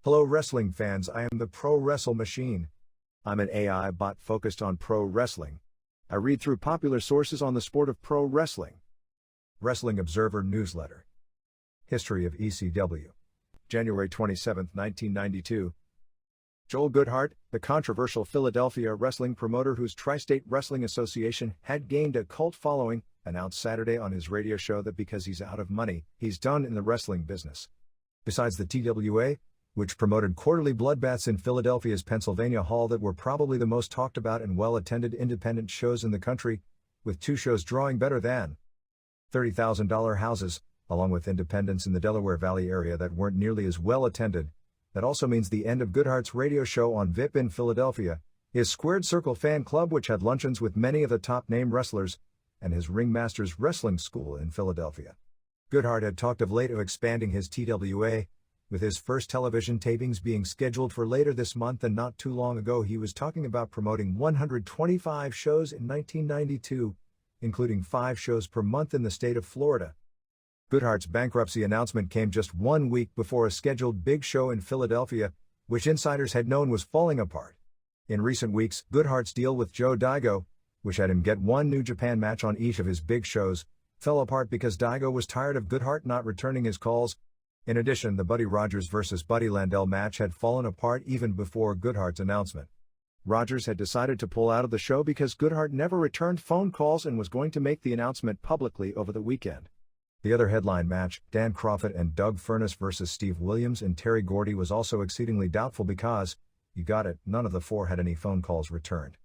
Hello wrestling fans, I am the Pro Wrestle Machine. I'm an AI bot focused on pro wrestling. I read through popular sources on the sport of pro wrestling. Wrestling Observer Newsletter. History of ECW. January 27, 1992. Joel Goodhart, the controversial Philadelphia wrestling promoter whose Tri-State Wrestling Association had gained a cult following, announced Saturday on his radio show that because he's out of money, he's done in the wrestling business. Besides the TWA, which promoted quarterly bloodbaths in Philadelphia's Pennsylvania Hall that were probably the most talked about and well-attended independent shows in the country, with 2 shows drawing better than $30,000 houses, along with independents in the Delaware Valley area that weren't nearly as well attended. That also means the end of Goodhart's radio show on VIP in Philadelphia, his Squared Circle fan club which had luncheons with many of the top-name wrestlers, and his Ringmasters Wrestling School in Philadelphia. Goodhart had talked of late of expanding his TWA, with his first television tapings being scheduled for later this month, and not too long ago he was talking about promoting 125 shows in 1992, including 5 shows per month in the state of Florida. Goodhart's bankruptcy announcement came just 1 week before a scheduled big show in Philadelphia, which insiders had known was falling apart. In recent weeks, Goodhart's deal with Joe Daigo, which had him get 1 New Japan match on each of his big shows, fell apart because Daigo was tired of Goodhart not returning his calls. In addition, the Buddy Rogers vs. Buddy Landell match had fallen apart even before Goodhart's announcement. Rogers had decided to pull out of the show because Goodhart never returned phone calls and was going to make the announcement publicly over the weekend. The other headline match, Dan Crawford and Doug Furness vs. Steve Williams and Terry Gordy, was also exceedingly doubtful because, you got it, none of the 4 had any phone calls returned.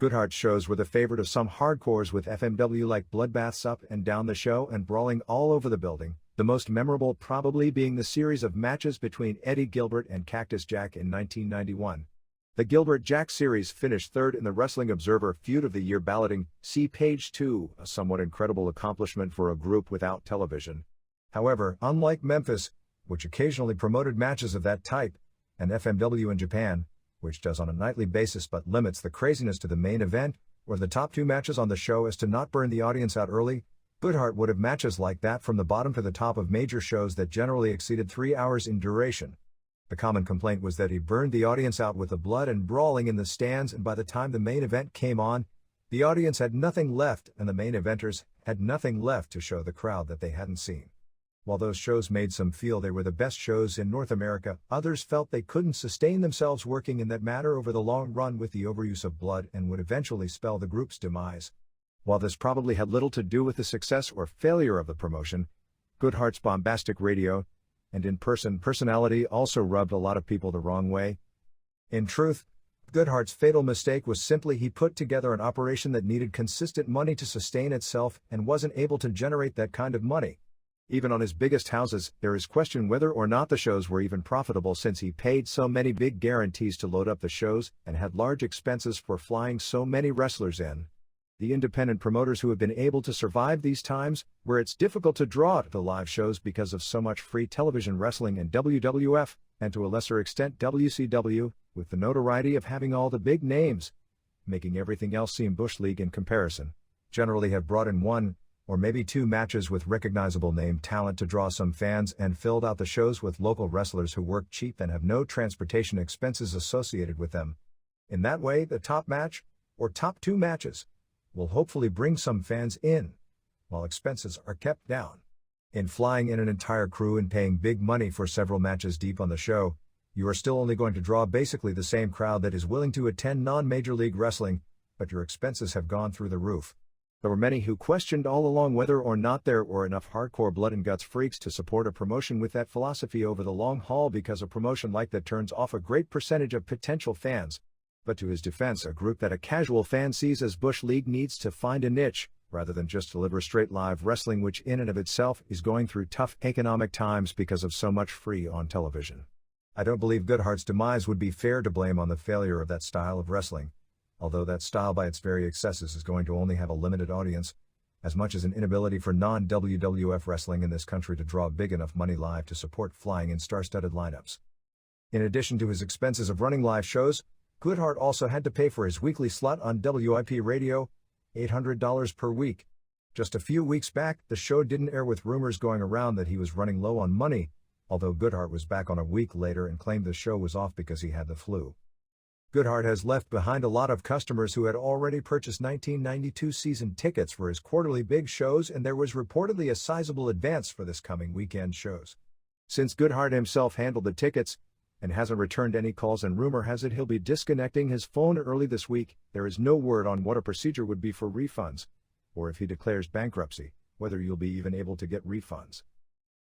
Goodhart's shows were the favorite of some hardcores, with FMW like bloodbaths up and down the show and brawling all over the building, the most memorable probably being the series of matches between Eddie Gilbert and Cactus Jack in 1991. The Gilbert-Jack series finished 3rd in the Wrestling Observer Feud of the Year balloting, see page 2, a somewhat incredible accomplishment for a group without television. However, unlike Memphis, which occasionally promoted matches of that type, and FMW in Japan, which does on a nightly basis but limits the craziness to the main event, or the top 2 matches on the show as to not burn the audience out early, Goodhart would have matches like that from the bottom to the top of major shows that generally exceeded 3 hours in duration. The common complaint was that he burned the audience out with the blood and brawling in the stands, and by the time the main event came on, the audience had nothing left and the main eventers had nothing left to show the crowd that they hadn't seen. While those shows made some feel they were the best shows in North America, others felt they couldn't sustain themselves working in that matter over the long run with the overuse of blood and would eventually spell the group's demise. While this probably had little to do with the success or failure of the promotion, Goodhart's bombastic radio and in-person personality also rubbed a lot of people the wrong way. In truth, Goodhart's fatal mistake was simply he put together an operation that needed consistent money to sustain itself and wasn't able to generate that kind of money. Even on his biggest houses, there is question whether or not the shows were even profitable, since he paid so many big guarantees to load up the shows and had large expenses for flying so many wrestlers in. The independent promoters who have been able to survive these times, where it's difficult to draw the live shows because of so much free television wrestling in WWF, and to a lesser extent WCW, with the notoriety of having all the big names, making everything else seem Bush League in comparison, generally have brought in 1, or maybe 2 matches with recognizable name talent to draw some fans and filled out the shows with local wrestlers who work cheap and have no transportation expenses associated with them. In that way, the top match, or top 2 matches, will hopefully bring some fans in, while expenses are kept down. In flying in an entire crew and paying big money for several matches deep on the show, you are still only going to draw basically the same crowd that is willing to attend non-Major League Wrestling, but your expenses have gone through the roof. There were many who questioned all along whether or not there were enough hardcore blood and guts freaks to support a promotion with that philosophy over the long haul, because a promotion like that turns off a great percentage of potential fans. But to his defense, a group that a casual fan sees as Bush League needs to find a niche, rather than just deliver straight live wrestling, which in and of itself is going through tough economic times because of so much free on television. I don't believe Goodhart's demise would be fair to blame on the failure of that style of wrestling, although that style by its very excesses is going to only have a limited audience, as much as an inability for non-WWF wrestling in this country to draw big enough money live to support flying in star-studded lineups. In addition to his expenses of running live shows, Goodhart also had to pay for his weekly slot on WIP radio, $800 per week. Just a few weeks back, the show didn't air with rumors going around that he was running low on money, although Goodhart was back on a week later and claimed the show was off because he had the flu. Goodhart has left behind a lot of customers who had already purchased 1992 season tickets for his quarterly big shows, and there was reportedly a sizable advance for this coming weekend shows. Since Goodhart himself handled the tickets and hasn't returned any calls, and rumor has it he'll be disconnecting his phone early this week, there is no word on what a procedure would be for refunds, or if he declares bankruptcy, whether you'll be even able to get refunds.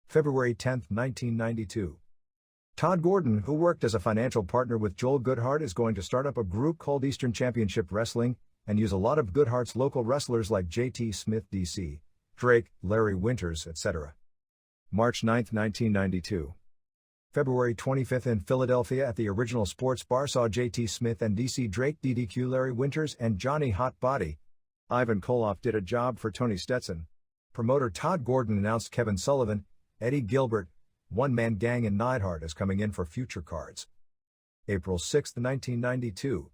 February 10, 1992. Todd Gordon, who worked as a financial partner with Joel Goodhart, is going to start up a group called Eastern Championship Wrestling and use a lot of Goodhart's local wrestlers like J.T. Smith, D.C., Drake, Larry Winters, etc. March 9, 1992. February 25 in Philadelphia at the Original Sports Bar saw J.T. Smith and D.C. Drake, DDQ Larry Winters, and Johnny Hot Body. Ivan Koloff did a job for Tony Stetson. Promoter Todd Gordon announced Kevin Sullivan, Eddie Gilbert, One Man Gang and Neidhart as coming in for future cards. April 6, 1992.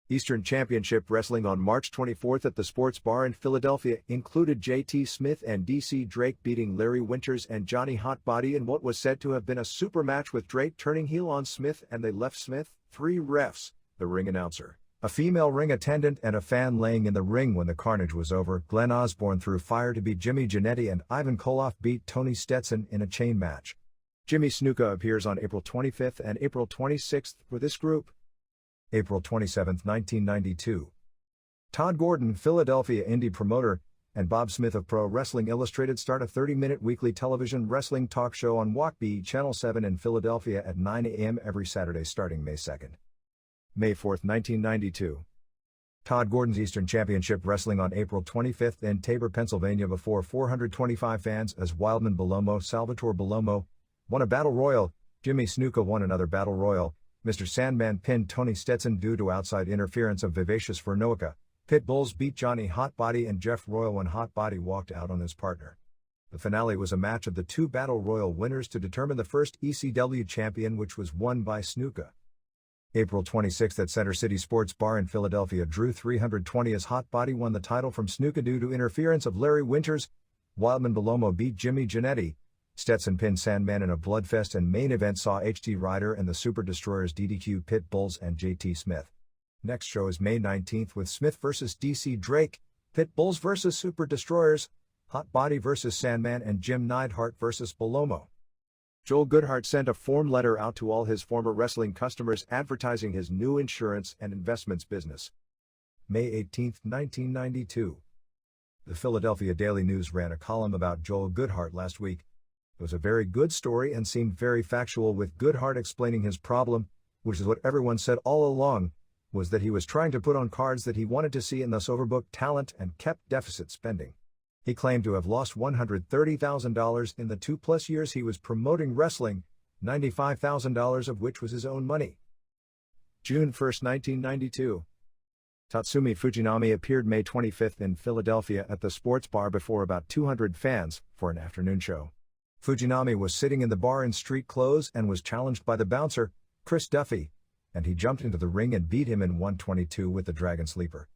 Eastern Championship Wrestling on March 24 at the Sports Bar in Philadelphia included J.T. Smith and D.C. Drake beating Larry Winters and Johnny Hot Body in what was said to have been a super match, with Drake turning heel on Smith and they left Smith, 3 refs, the ring announcer, a female ring attendant, and a fan laying in the ring. When the carnage was over, Glenn Osborne threw fire to beat Jimmy Jannetty, and Ivan Koloff beat Tony Stetson in a chain match. Jimmy Snuka appears on April 25 and April 26 for this group. April 27, 1992. Todd Gordon, Philadelphia indie promoter, and Bob Smith of Pro Wrestling Illustrated start a 30-minute weekly television wrestling talk show on WACB Channel 7 in Philadelphia at 9 a.m. every Saturday starting May 2. May 4, 1992. Todd Gordon's Eastern Championship Wrestling on April 25 in Tabor, Pennsylvania before 425 fans as Wildman Balomo, Salvatore Balomo, won a battle royal. Jimmy Snuka won another battle royal. Mr. Sandman pinned Tony Stetson due to outside interference of Vivacious Furnoka. Pit Bulls beat Johnny Hot Body and Jeff Royal when Hot Body walked out on his partner. The finale was a match of the 2 battle royal winners to determine the first ECW champion, which was won by Snuka. April 26 at Center City Sports Bar in Philadelphia drew 320 as Hot Body won the title from Snuka due to interference of Larry Winters. Wildman Balomo beat Jimmy Jannetty. Stetson pinned Sandman in a bloodfest, and main event saw H.T. Ryder and the Super Destroyers DDQ Pit Bulls and J.T. Smith. Next show is May 19th with Smith vs. D.C. Drake, Pit Bulls vs. Super Destroyers, Hot Body vs. Sandman, and Jim Neidhart vs. Balomo. Joel Goodhart sent a form letter out to all his former wrestling customers advertising his new insurance and investments business. May 18, 1992. The Philadelphia Daily News ran a column about Joel Goodhart last week. It was a very good story and seemed very factual, with Goodhart explaining his problem, which is what everyone said all along, was that he was trying to put on cards that he wanted to see and thus overbooked talent and kept deficit spending. He claimed to have lost $130,000 in the 2+ years he was promoting wrestling, $95,000 of which was his own money. June 1, 1992. Tatsumi Fujinami appeared May 25 in Philadelphia at the Sports Bar before about 200 fans for an afternoon show. Fujinami was sitting in the bar in street clothes and was challenged by the bouncer, Chris Duffy, and he jumped into the ring and beat him in 122 with the Dragon Sleeper.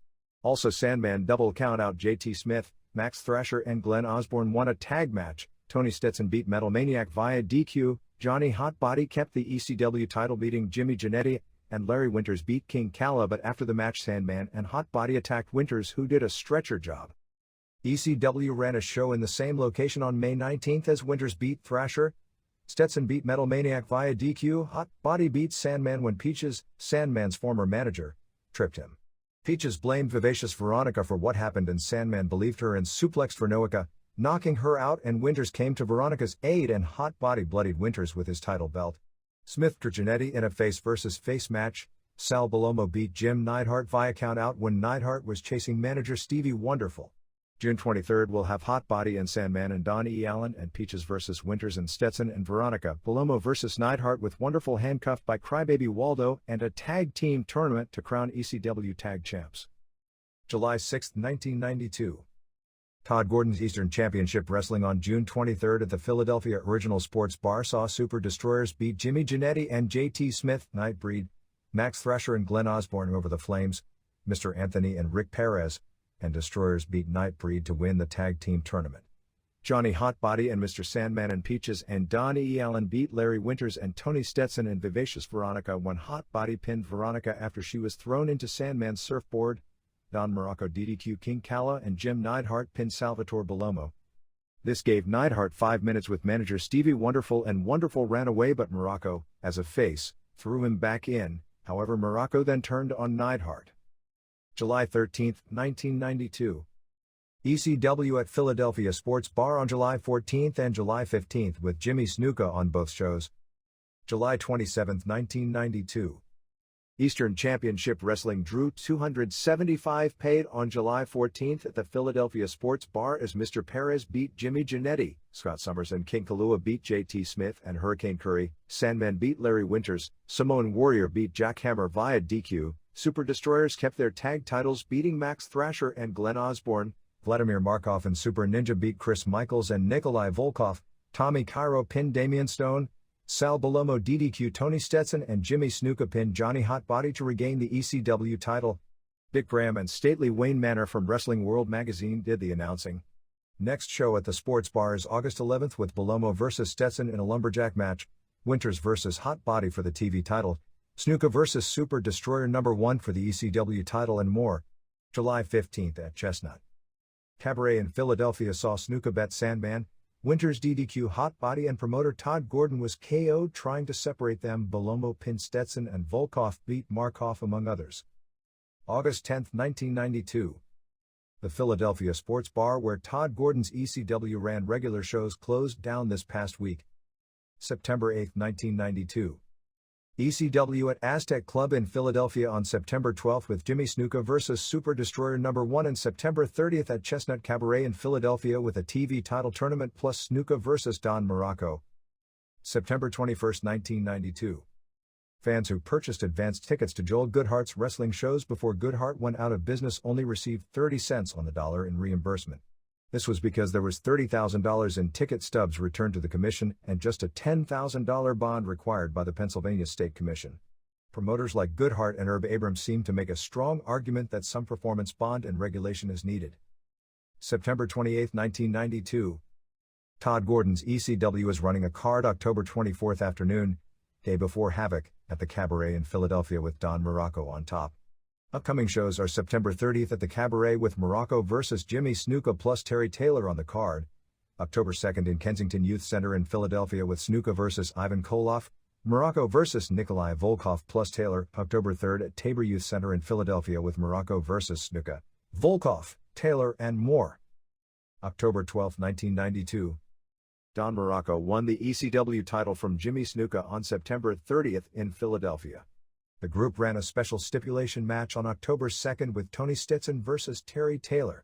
Also, Sandman double count out J.T. Smith, Max Thrasher, and Glenn Osborne won a tag match. Tony Stetson beat Metal Maniac via DQ. Johnny Hot Body kept the ECW title, beating Jimmy Jannetty, and Larry Winters beat King Kala, but after the match Sandman and Hot Body attacked Winters, who did a stretcher job. ECW ran a show in the same location on May 19 as Winters beat Thrasher. Stetson beat Metal Maniac via DQ. Hot Body beat Sandman when Peaches, Sandman's former manager, tripped him. Peaches blamed Vivacious Veronica for what happened, and Sandman believed her and suplexed Veronica, knocking her out, and Winters came to Veronica's aid, and Hot Body bloodied Winters with his title belt. Smith to Jannetty in a face versus face match. Sal Balomo beat Jim Neidhart via count out when Neidhart was chasing manager Stevie Wonderful. June 23 we'll have Hot Body and Sandman and Don E. Allen, and Peaches versus Winters and Stetson and Veronica. Balomo versus Neidhart with Wonderful handcuffed by Crybaby Waldo, and a tag team tournament to crown ECW tag champs. July 6, 1992. Todd Gordon's Eastern Championship Wrestling on June 23 at the Philadelphia Original Sports Bar saw Super Destroyers beat Jimmy Jannetty and J.T. Smith, Nightbreed, Max Thrasher and Glenn Osborne over the Flames, Mr. Anthony and Rick Perez, and Destroyers beat Nightbreed to win the tag team tournament. Johnny Hotbody and Mr. Sandman and Peaches and Don E. Allen beat Larry Winters and Tony Stetson and Vivacious Veronica when Hotbody pinned Veronica after she was thrown into Sandman's surfboard. Don Morocco DDQ King Kala and Jim Neidhart pinned Salvatore Balomo. This gave Neidhart 5 minutes with manager Stevie Wonderful, and Wonderful ran away, but Morocco, as a face, threw him back in. However, Morocco then turned on Neidhart. July 13, 1992. ECW at Philadelphia Sports Bar on July 14 and July 15 with Jimmy Snuka on both shows. July 27, 1992. Eastern Championship Wrestling drew 275 paid on July 14 at the Philadelphia Sports Bar as Mr. Perez beat Jimmy Jannetty, Scott Summers and King Kalua beat JT Smith and Hurricane Curry, Sandman beat Larry Winters, Samoan Warrior beat Jack Hammer via DQ, Super Destroyers kept their tag titles beating Max Thrasher and Glenn Osborne, Vladimir Markov and Super Ninja beat Chris Michaels and Nikolai Volkov, Tommy Cairo pinned Damian Stone, Sal Balomo DDQ Tony Stetson and Jimmy Snuka pinned Johnny Hotbody to regain the ECW title. Dick Graham and stately Wayne Manor from Wrestling World magazine did the announcing. Next show at the Sports Bar is August 11th with Balomo vs. Stetson in a lumberjack match, Winters vs. Hotbody for the TV title, Snuka vs. Super Destroyer No. 1 for the ECW title and more. July 15th at Chestnut Cabaret in Philadelphia saw Snuka bet Sandman, Winters DDQ Hotbody and promoter Todd Gordon was KO'd trying to separate them. Balomo pinned Stetson and Volkov beat Markov among others. August 10, 1992. The Philadelphia Sports Bar where Todd Gordon's ECW ran regular shows closed down this past week. September 8, 1992. ECW at Aztec Club in Philadelphia on September 12 with Jimmy Snuka vs. Super Destroyer No. 1 and September 30th at Chestnut Cabaret in Philadelphia with a TV title tournament plus Snuka vs. Don Morocco. September 21, 1992. Fans who purchased advanced tickets to Joel Goodhart's wrestling shows before Goodhart went out of business only received 30 cents on the dollar in reimbursement. This was because there was $30,000 in ticket stubs returned to the commission and just a $10,000 bond required by the Pennsylvania State Commission. Promoters like Goodhart and Herb Abrams seem to make a strong argument that some performance bond and regulation is needed. September 28, 1992. Todd Gordon's ECW is running a card October 24th afternoon, day before Havoc, at the Cabaret in Philadelphia with Don Morocco on top. Upcoming shows are September 30th at the Cabaret with Morocco vs. Jimmy Snuka plus Terry Taylor on the card, October 2nd in Kensington Youth Center in Philadelphia with Snuka vs. Ivan Koloff, Morocco vs. Nikolai Volkov plus Taylor, October 3rd at Tabor Youth Center in Philadelphia with Morocco vs. Snuka, Volkov, Taylor and more. October 12, 1992. Don Morocco won the ECW title from Jimmy Snuka on September 30th in Philadelphia. The group ran a special stipulation match on October 2nd with Tony Stetson vs. Terry Taylor.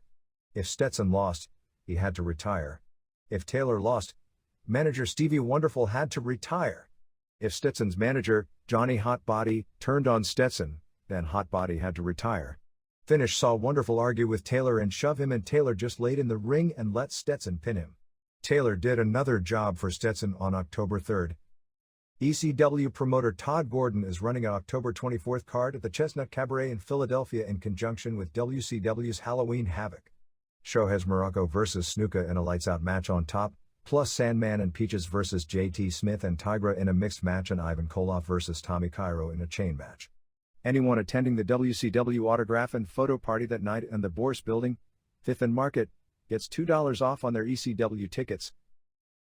If Stetson lost, he had to retire. If Taylor lost, manager Stevie Wonderful had to retire. If Stetson's manager, Johnny Hotbody, turned on Stetson, then Hotbody had to retire. Finish saw Wonderful argue with Taylor and shove him, and Taylor just laid in the ring and let Stetson pin him. Taylor did another job for Stetson on October 3rd. ECW promoter Todd Gordon is running an October 24th card at the Chestnut Cabaret in Philadelphia in conjunction with WCW's Halloween Havoc. Show has Morocco vs. Snuka in a lights-out match on top, plus Sandman and Peaches vs. JT Smith and Tigra in a mixed match and Ivan Koloff vs. Tommy Cairo in a chain match. Anyone attending the WCW autograph and photo party that night in the Bourse Building, 5th and Market, gets $2 off on their ECW tickets.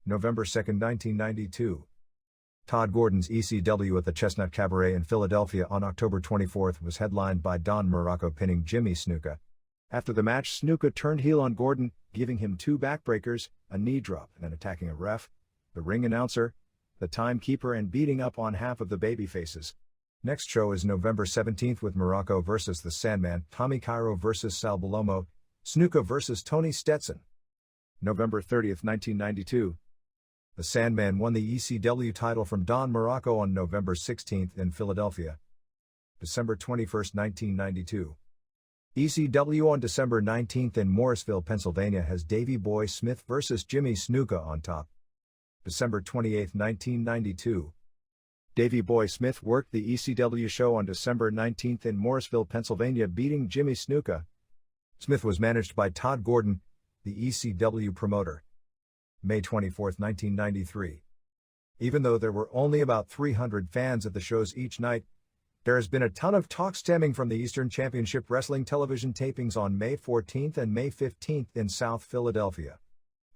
November 2, 1992. Todd Gordon's ECW at the Chestnut Cabaret in Philadelphia on October 24th was headlined by Don Morocco pinning Jimmy Snuka. After the match, Snuka turned heel on Gordon, giving him 2 backbreakers, a knee drop, and attacking a ref, the ring announcer, the timekeeper, and beating up on half of the babyfaces. Next show is November 17th with Morocco vs. the Sandman, Tommy Cairo vs. Sal Balomo, Snuka vs. Tony Stetson. November 30th, 1992. The Sandman won the ECW title from Don Morocco on November 16th in Philadelphia. December 21, 1992. ECW on December 19th in Morrisville, Pennsylvania has Davey Boy Smith vs. Jimmy Snuka on top. December 28, 1992. Davey Boy Smith worked the ECW show on December 19th in Morrisville, Pennsylvania, beating Jimmy Snuka. Smith was managed by Todd Gordon, the ECW promoter. May 24, 1993. Even though there were only about 300 fans at the shows each night, there has been a ton of talk stemming from the Eastern Championship Wrestling television tapings on May 14th and May 15th in South Philadelphia.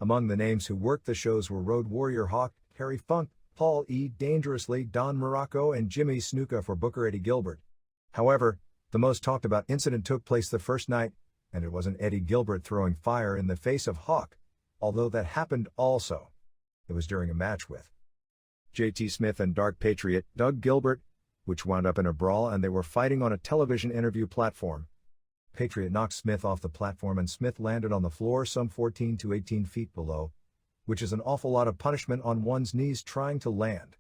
Among the names who worked the shows were Road Warrior Hawk, Terry Funk, Paul E. Dangerously, Don Morocco, and Jimmy Snuka for Booker Eddie Gilbert. However, the most talked about incident took place the first night, and it wasn't Eddie Gilbert throwing fire in the face of Hawk, although that happened also. It was during a match with J.T. Smith and Dark Patriot, Doug Gilbert, which wound up in a brawl, and they were fighting on a television interview platform. Patriot knocked Smith off the platform and Smith landed on the floor some 14 to 18 feet below, which is an awful lot of punishment on one's knees trying to land.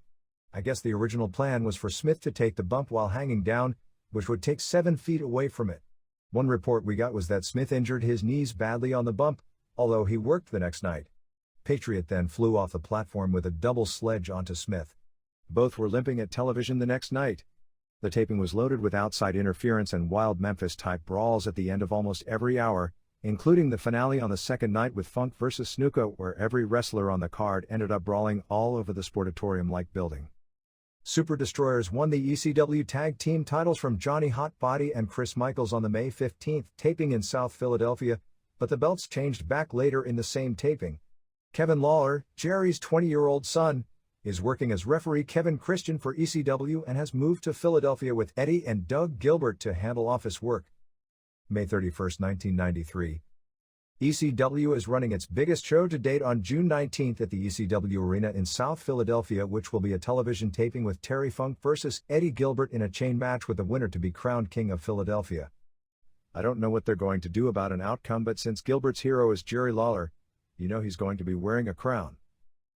I guess the original plan was for Smith to take the bump while hanging down, which would take 7 feet away from it. One report we got was that Smith injured his knees badly on the bump, although he worked the next night. Patriot then flew off the platform with a double sledge onto Smith. Both were limping at television the next night. The taping was loaded with outside interference and wild Memphis-type brawls at the end of almost every hour, including the finale on the second night with Funk vs. Snuka, where every wrestler on the card ended up brawling all over the sportatorium-like building. Super Destroyers won the ECW Tag Team titles from Johnny Hot Body and Chris Michaels on the May 15th taping in South Philadelphia, but the belts changed back later in the same taping. Kevin Lawler, Jerry's 20-year-old son, is working as referee Kevin Christian for ECW and has moved to Philadelphia with Eddie and Doug Gilbert to handle office work. May 31, 1993. ECW is running its biggest show to date on June 19th at the ECW Arena in South Philadelphia, which will be a television taping with Terry Funk vs. Eddie Gilbert in a chain match with the winner to be crowned King of Philadelphia. I don't know what they're going to do about an outcome, but since Gilbert's hero is Jerry Lawler, you know he's going to be wearing a crown.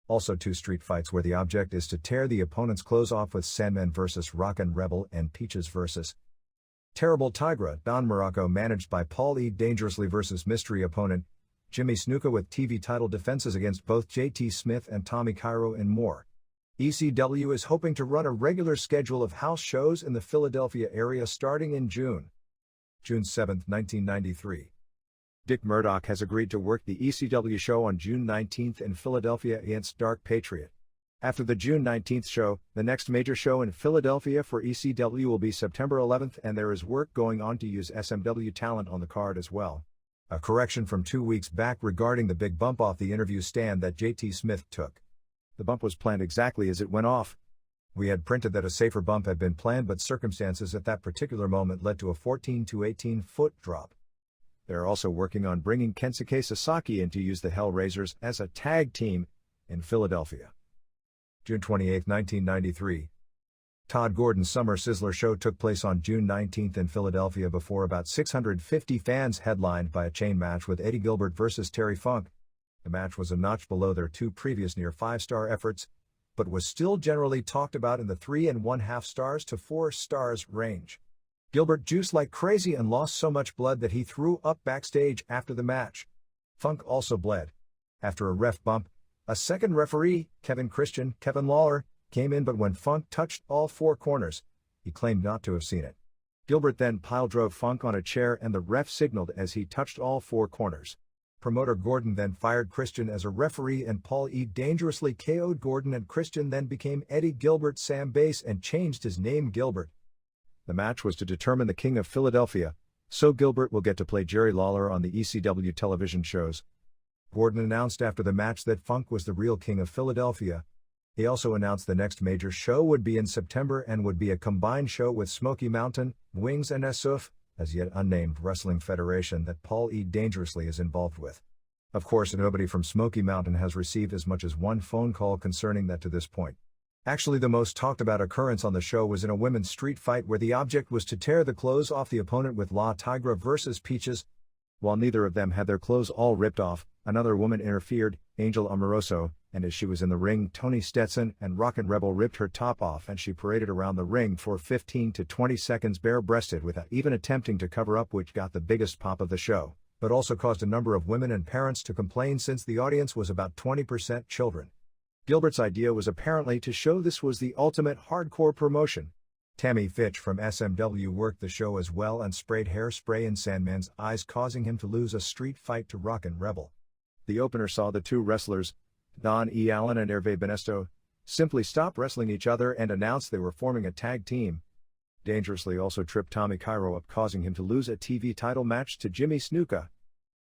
Also 2 street fights where the object is to tear the opponent's clothes off, with Sandman vs. Rockin' Rebel and Peaches vs. Terrible Tigra, Don Morocco managed by Paul E. Dangerously vs. mystery opponent Jimmy Snuka, with TV title defenses against both J.T. Smith and Tommy Cairo, and more. ECW is hoping to run a regular schedule of house shows in the Philadelphia area starting in June 7, 1993. Dick Murdoch has agreed to work the ECW show on June 19th in Philadelphia against Dark Patriot. After the June 19th show, the next major show in Philadelphia for ECW will be September 11th, and there is work going on to use SMW talent on the card as well. A correction from 2 weeks back regarding the big bump off the interview stand that J.T. Smith took. The bump was planned exactly as it went off. We had printed that a safer bump had been planned, but circumstances at that particular moment led to a 14 to 18 foot drop. They are also working on bringing Kensuke Sasaki in to use the Hellraisers as a tag team in Philadelphia. June 28, 1993. Todd Gordon's Summer Sizzler show took place on June 19th in Philadelphia before about 650 fans, headlined by a chain match with Eddie Gilbert vs. Terry Funk. The match was a notch below their 2 previous near 5-star efforts, but was still generally talked about in the 3.5 stars to 4 stars range. Gilbert juiced like crazy and lost so much blood that he threw up backstage after the match. Funk also bled. After a ref bump, a second referee, Kevin Lawler, came in, but when Funk touched all 4 corners, he claimed not to have seen it. Gilbert then pile-drove Funk on a chair and the ref signaled as he touched all 4 corners. Promoter Gordon then fired Christian as a referee, and Paul E. Dangerously KO'd Gordon, and Christian then became Eddie Gilbert Sam Bass and changed his name Gilbert. The match was to determine the King of Philadelphia, so Gilbert will get to play Jerry Lawler on the ECW television shows. Gordon announced after the match that Funk was the real King of Philadelphia. He also announced the next major show would be in September and would be a combined show with Smoky Mountain, Wings and SF, as yet unnamed wrestling federation that Paul E. Dangerously is involved with. Of course, nobody from Smoky Mountain has received as much as one phone call concerning that to this point. Actually, the most talked about occurrence on the show was in a women's street fight where the object was to tear the clothes off the opponent with La Tigra vs. Peaches. While neither of them had their clothes all ripped off, another woman interfered, Angel Amoroso, and as she was in the ring, Tony Stetson and Rockin' Rebel ripped her top off and she paraded around the ring for 15 to 20 seconds bare-breasted without even attempting to cover up, which got the biggest pop of the show, but also caused a number of women and parents to complain since the audience was about 20% children. Gilbert's idea was apparently to show this was the ultimate hardcore promotion. Tammy Fitch from SMW worked the show as well and sprayed hairspray in Sandman's eyes, causing him to lose a street fight to Rockin' Rebel. The opener saw the 2 wrestlers, Don E. Allen and Hervé Benesto, simply stopped wrestling each other and announced they were forming a tag team. Dangerously also tripped Tommy Cairo up, causing him to lose a TV title match to Jimmy Snuka.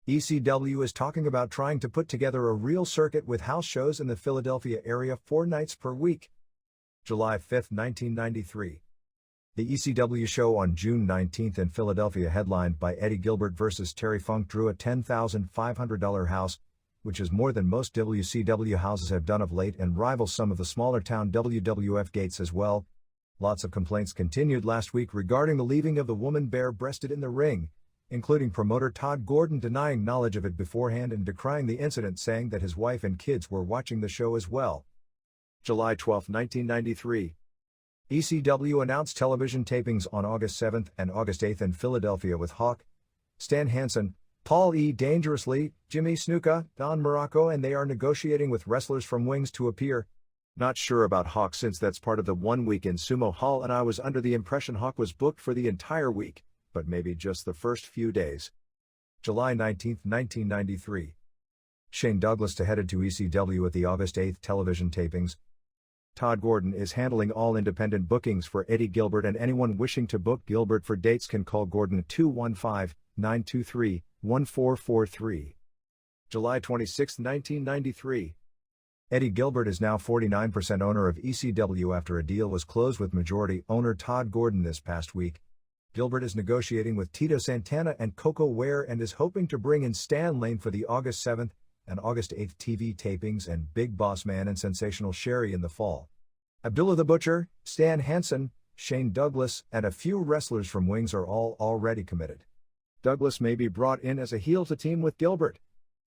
ECW is talking about trying to put together a real circuit with house shows in the Philadelphia area 4 nights per week. July 5, 1993. The ECW show on June 19 in Philadelphia, headlined by Eddie Gilbert vs. Terry Funk, drew a $10,500 house, which is more than most WCW houses have done of late and rivals some of the smaller town WWF gates as well. Lots of complaints continued last week regarding the leaving of the woman bare-breasted in the ring, including promoter Todd Gordon denying knowledge of it beforehand and decrying the incident, saying that his wife and kids were watching the show as well. July 12, 1993. ECW announced television tapings on August 7 and August 8 in Philadelphia with Hawk, Stan Hansen, Paul E. Dangerously, Jimmy Snuka, Don Morocco, and they are negotiating with wrestlers from Wings to appear. Not sure about Hawk since that's part of the 1 week in Sumo Hall, and I was under the impression Hawk was booked for the entire week, but maybe just the first few days. July 19, 1993. Shane Douglas headed to ECW at the August 8 television tapings. Todd Gordon is handling all independent bookings for Eddie Gilbert, and anyone wishing to book Gilbert for dates can call Gordon at 215-923-1443. July 26, 1993. Eddie Gilbert is now 49% owner of ECW after a deal was closed with majority owner Todd Gordon this past week. Gilbert is negotiating with Tito Santana and Coco Ware and is hoping to bring in Stan Lane for the August 7 and August 8 TV tapings and Big Boss Man and Sensational Sherry in the fall. Abdullah the Butcher, Stan Hansen, Shane Douglas, and a few wrestlers from Wings are all already committed. Douglas may be brought in as a heel to team with Gilbert.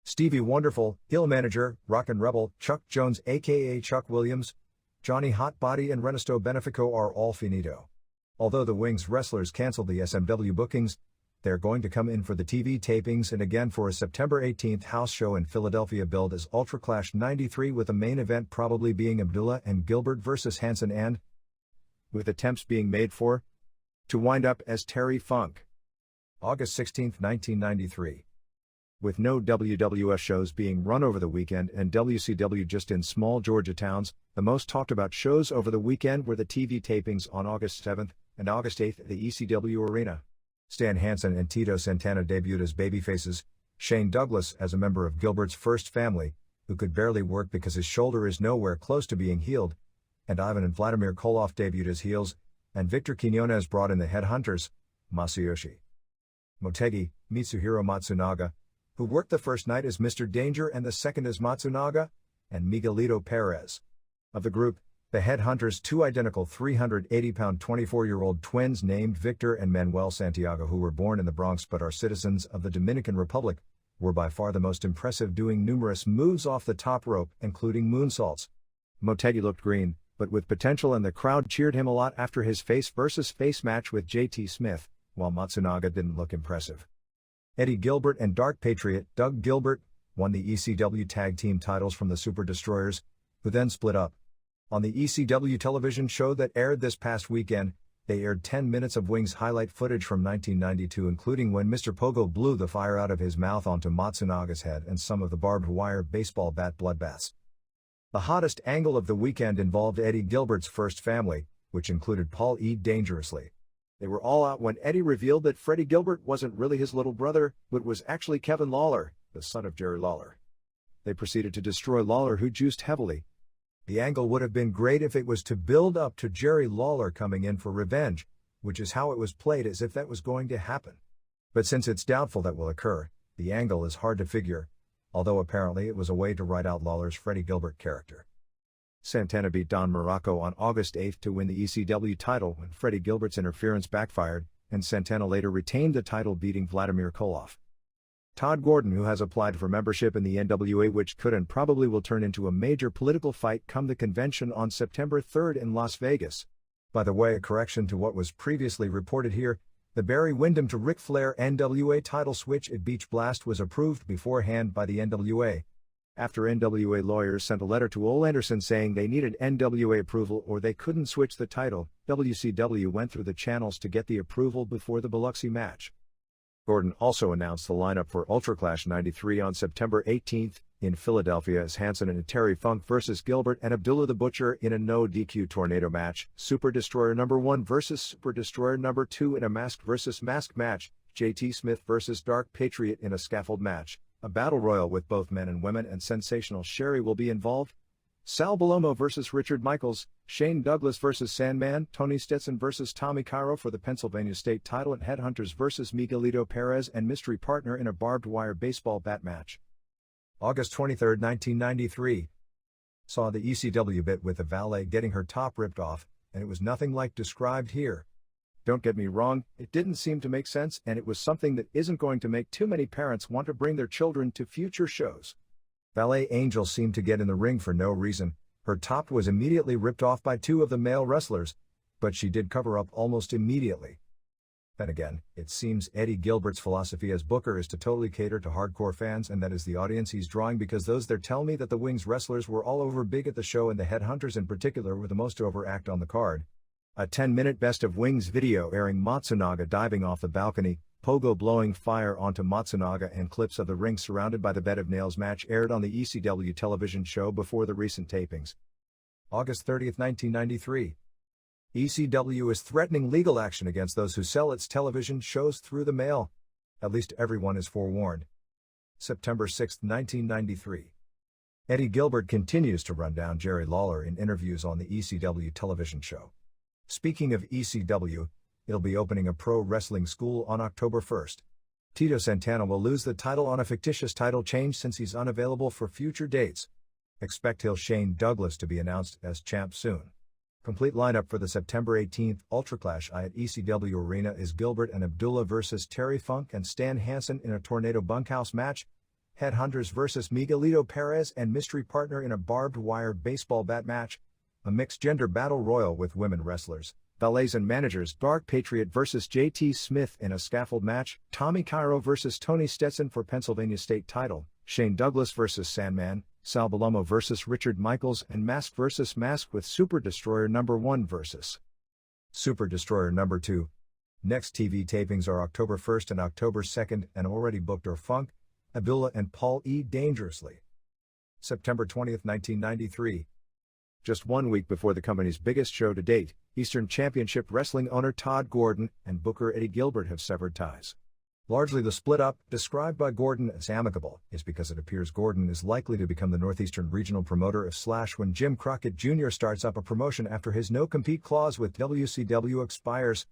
Stevie Wonderful, heel manager, Rockin' Rebel, Chuck Jones aka Chuck Williams, Johnny Hotbody and Renato Benefico are all finito. Although the Wings wrestlers canceled the SMW bookings, they're going to come in for the TV tapings and again for a September 18th house show in Philadelphia billed as Ultra Clash 93, with the main event probably being Abdullah and Gilbert versus Hansen, and with attempts being made for to wind up as Terry Funk. August 16, 1993. With no WWF shows being run over the weekend and WCW just in small Georgia towns, the most talked about shows over the weekend were the TV tapings on August 7 and August 8 at the ECW Arena. Stan Hansen and Tito Santana debuted as babyfaces, Shane Douglas as a member of Gilbert's first family, who could barely work because his shoulder is nowhere close to being healed, and Ivan and Vladimir Koloff debuted as heels, and Victor Quiñones brought in the Headhunters, Masayoshi Motegi, Mitsuhiro Matsunaga, who worked the first night as Mr. Danger and the second as Matsunaga, and Miguelito Perez. Of the group, the Headhunters, two identical 380-pound 24-year-old twins named Victor and Manuel Santiago, who were born in the Bronx but are citizens of the Dominican Republic, were by far the most impressive, doing numerous moves off the top rope, including moonsaults. Motegi looked green, but with potential, and the crowd cheered him a lot after his face-versus-face match with JT Smith, while Matsunaga didn't look impressive. Eddie Gilbert and Dark Patriot Doug Gilbert won the ECW tag team titles from the Super Destroyers, who then split up. On the ECW television show that aired this past weekend, they aired 10 minutes of Wings highlight footage from 1992, including when Mr. Pogo blew the fire out of his mouth onto Matsunaga's head and some of the barbed wire baseball bat bloodbaths. The hottest angle of the weekend involved Eddie Gilbert's first family, which included Paul E. Dangerously. They were all out when Eddie revealed that Freddie Gilbert wasn't really his little brother, but was actually Kevin Lawler, the son of Jerry Lawler. They proceeded to destroy Lawler, who juiced heavily. The angle would have been great if it was to build up to Jerry Lawler coming in for revenge, which is how it was played, as if that was going to happen. But since it's doubtful that will occur, the angle is hard to figure, although apparently it was a way to write out Lawler's Freddie Gilbert character. Santana beat Don Morocco on August 8 to win the ECW title when Freddie Gilbert's interference backfired, and Santana later retained the title, beating Vladimir Koloff. Todd Gordon, who has applied for membership in the NWA, which could and probably will turn into a major political fight come the convention on September 3 in Las Vegas. By the way, a correction to what was previously reported here, the Barry Windham to Ric Flair NWA title switch at Beach Blast was approved beforehand by the NWA. After NWA lawyers sent a letter to Ole Anderson saying they needed NWA approval or they couldn't switch the title, WCW went through the channels to get the approval before the Biloxi match. Gordon also announced the lineup for Ultra Clash 93 on September 18, in Philadelphia as Hansen and Terry Funk vs. Gilbert and Abdullah the Butcher in a no DQ tornado match, Super Destroyer number 1 vs. Super Destroyer number 2 in a mask vs. mask match, JT Smith vs. Dark Patriot in a scaffold match, a battle royal with both men and women and Sensational Sherry will be involved. Sal Balomo vs. Richard Michaels, Shane Douglas vs. Sandman, Tony Stetson vs. Tommy Cairo for the Pennsylvania State title and Headhunters vs. Miguelito Perez and Mystery Partner in a barbed wire baseball bat match. August 23, 1993. Saw the ECW bit with the valet getting her top ripped off, and it was nothing like described here. Don't get me wrong, it didn't seem to make sense and it was something that isn't going to make too many parents want to bring their children to future shows. Valet Angel seemed to get in the ring for no reason, her top was immediately ripped off by 2 of the male wrestlers, but she did cover up almost immediately. Then again, it seems Eddie Gilbert's philosophy as booker is to totally cater to hardcore fans and that is the audience he's drawing because those there tell me that the Wings wrestlers were all over big at the show and the Headhunters in particular were the most over act on the card. A 10-minute best of Wings video airing Matsunaga diving off the balcony, Pogo blowing fire onto Matsunaga and clips of the ring surrounded by the bed of nails match aired on the ECW television show before the recent tapings. August 30, 1993. ECW is threatening legal action against those who sell its television shows through the mail. At least everyone is forewarned. September 6, 1993. Eddie Gilbert continues to run down Jerry Lawler in interviews on the ECW television show. Speaking of ECW, it'll be opening a pro wrestling school on October 1st. Tito Santana will lose the title on a fictitious title change since he's unavailable for future dates. Expect heel Shane Douglas to be announced as champ soon. Complete lineup for the September 18th Ultra Clash at ECW Arena is Gilbert and Abdullah vs. Terry Funk and Stan Hansen in a tornado bunkhouse match, Headhunters vs. Miguelito Perez and Mystery Partner in a barbed wire baseball bat match, a mixed gender battle royal with women wrestlers, valets and managers Dark Patriot vs. JT Smith in a scaffold match, Tommy Cairo vs. Tony Stetson for Pennsylvania State title, Shane Douglas vs. Sandman, Sal Balomo vs. Richard Michaels and Mask vs. Mask with Super Destroyer number 1 vs. Super Destroyer number 2. Next TV tapings are October 1st and October 2nd and already booked are Funk, Abdullah and Paul E. Dangerously. September 20th, 1993. Just 1 week before the company's biggest show to date, Eastern Championship Wrestling owner Todd Gordon and booker Eddie Gilbert have severed ties. Largely the split-up, described by Gordon as amicable, is because it appears Gordon is likely to become the Northeastern Regional Promoter of Slash when Jim Crockett Jr. starts up a promotion after his no-compete clause with WCW expires.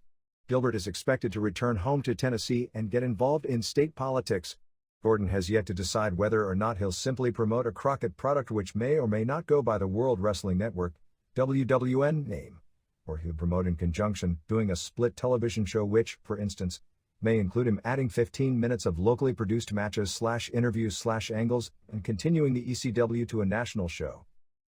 Gilbert is expected to return home to Tennessee and get involved in state politics. Gordon has yet to decide whether or not he'll simply promote a Crockett product which may or may not go by the World Wrestling Network, WWN name, or he'll promote in conjunction, doing a split television show which, for instance, may include him adding 15 minutes of locally produced matches / interviews / angles, and continuing the ECW to a national show.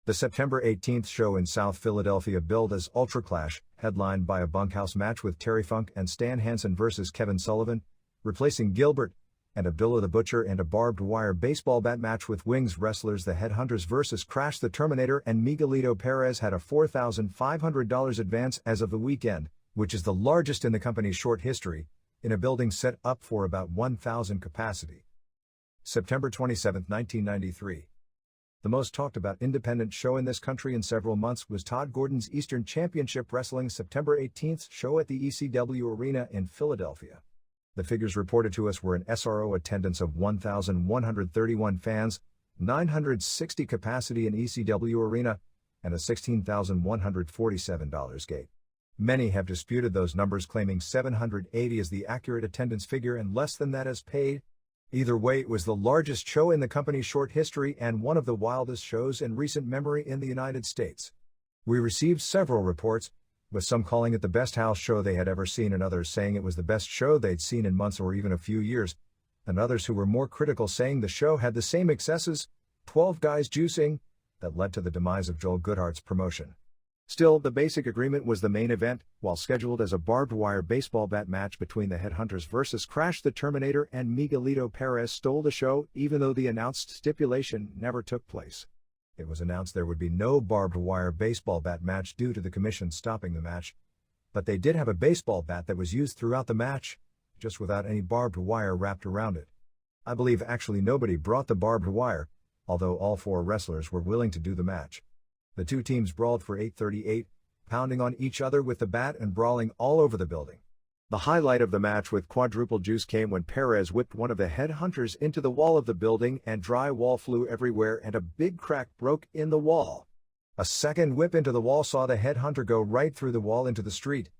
The September 18th show in South Philadelphia billed as Ultra Clash, headlined by a bunkhouse match with Terry Funk and Stan Hansen vs. Kevin Sullivan, replacing Gilbert and Abdullah the Butcher and a barbed wire baseball bat match with Wings wrestlers the Headhunters vs. Crash the Terminator and Miguelito Perez had a $4,500 advance as of the weekend, which is the largest in the company's short history, in a building set up for about 1,000 capacity. September 27, 1993. The most talked about independent show in this country in several months was Todd Gordon's Eastern Championship Wrestling September 18th show at the ECW Arena in Philadelphia. The figures reported to us were an SRO attendance of 1,131 fans, 960 capacity in ECW Arena, and a $16,147 gate. Many have disputed those numbers, claiming 780 is the accurate attendance figure and less than that is paid. Either way, it was the largest show in the company's short history and one of the wildest shows in recent memory in the United States. We received several reports, with some calling it the best house show they had ever seen and others saying it was the best show they'd seen in months or even a few years, and others who were more critical saying the show had the same excesses, 12 guys juicing, that led to the demise of Joel Goodhart's promotion. Still, the basic agreement was the main event, while scheduled as a barbed wire baseball bat match between the Headhunters vs. Crash the Terminator and Miguelito Perez stole the show, even though the announced stipulation never took place. It was announced there would be no barbed wire baseball bat match due to the commission stopping the match, but they did have a baseball bat that was used throughout the match, just without any barbed wire wrapped around it. I believe actually nobody brought the barbed wire, although all four wrestlers were willing to do the match. The two teams brawled for 8:38, pounding on each other with the bat and brawling all over the building. The highlight of the match with quadruple juice came when Perez whipped one of the headhunters into the wall of the building and drywall flew everywhere and a big crack broke in the wall. A second whip into the wall saw the headhunter go right through the wall into the street.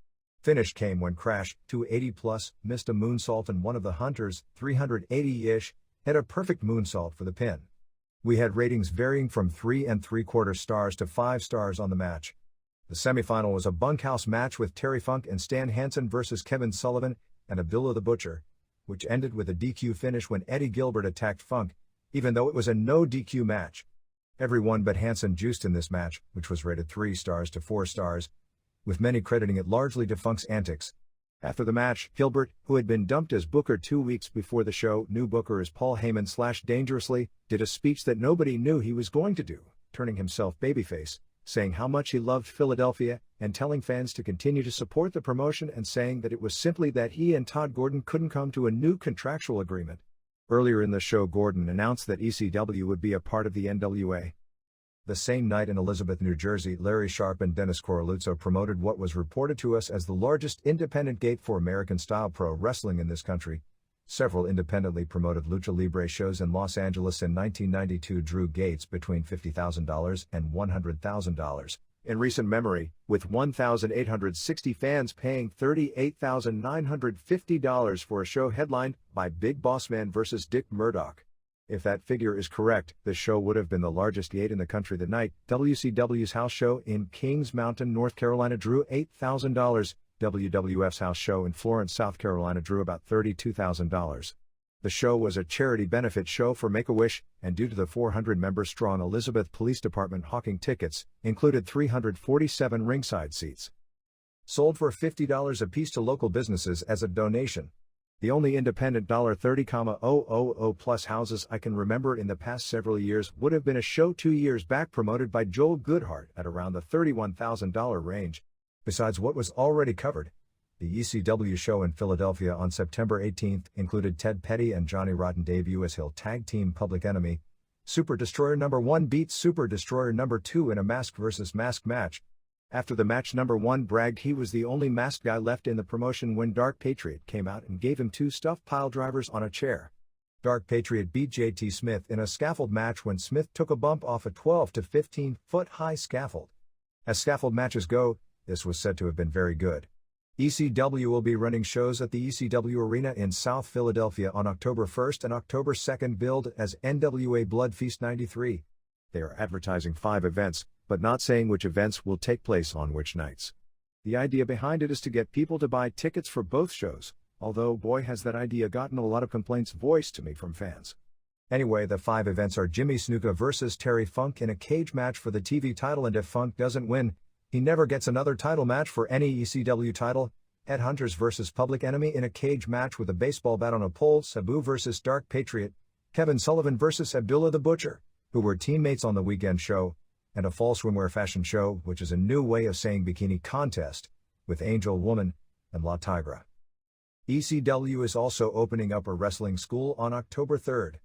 Finish came when Crash, 280+, missed a moonsault and one of the hunters, 380-ish, hit a perfect moonsault for the pin. We had ratings varying from 3 3/4 stars to 5 stars on the match. The semifinal was a bunkhouse match with Terry Funk and Stan Hansen versus Kevin Sullivan and Abdullah the Butcher, which ended with a DQ finish when Eddie Gilbert attacked Funk, even though it was a no DQ match. Everyone but Hansen juiced in this match, which was rated 3 stars to 4 stars, with many crediting it largely to Funk's antics. After the match, Gilbert, who had been dumped as Booker 2 weeks before the show, new Booker as Paul Heyman/Dangerously, did a speech that nobody knew he was going to do, turning himself babyface, saying how much he loved Philadelphia, and telling fans to continue to support the promotion and saying that it was simply that he and Todd Gordon couldn't come to a new contractual agreement. Earlier in the show, Gordon announced that ECW would be a part of the NWA. The same night in Elizabeth, New Jersey, Larry Sharp and Dennis Coraluzzo promoted what was reported to us as the largest independent gate for American-style pro wrestling in this country. Several independently promoted lucha libre shows in Los Angeles in 1992 drew gates between $50,000 and $100,000. In recent memory, with 1,860 fans paying $38,950 for a show headlined by Big Boss Man vs. Dick Murdoch. If that figure is correct, the show would have been the largest gate in the country that night. WCW's house show in Kings Mountain, North Carolina drew $8,000. WWF's house show in Florence, South Carolina drew about $32,000. The show was a charity benefit show for Make-A-Wish, and due to the 400-member-strong Elizabeth Police Department hawking tickets, included 347 ringside seats. Sold for $50 apiece to local businesses as a donation. The only independent $30,000 plus houses I can remember in the past several years would have been a show 2 years back promoted by Joel Goodhart at around the $31,000 range. Besides what was already covered, the ECW show in Philadelphia on September 18th included Ted Petty and Johnny Rotten debut as heel tag team Public Enemy. Super Destroyer No. 1 beat Super Destroyer No. 2 in a mask vs. mask match. After the match, No. 1 bragged he was the only masked guy left in the promotion when Dark Patriot came out and gave him 2 stuffed pile drivers on a chair. Dark Patriot beat JT Smith in a scaffold match when Smith took a bump off a 12 to 15-foot high scaffold. As scaffold matches go, this was said to have been very good. ECW will be running shows at the ECW Arena in South Philadelphia on October 1st and October 2nd, billed as NWA Blood Feast 93. They are advertising 5 events, but not saying which events will take place on which nights. The idea behind it is to get people to buy tickets for both shows, although boy has that idea gotten a lot of complaints voiced to me from fans. Anyway, the 5 events are Jimmy Snuka versus Terry Funk in a cage match for the TV title, and if Funk doesn't win, he never gets another title match for any ECW title. Headhunters versus Public Enemy in a cage match with a baseball bat on a pole. Sabu versus Dark Patriot. Kevin Sullivan versus Abdullah the Butcher, who were teammates on the weekend show. And a fall swimwear fashion show, which is a new way of saying bikini contest, with Angel Woman and La Tigra. ECW is also opening up a wrestling school on October 3rd.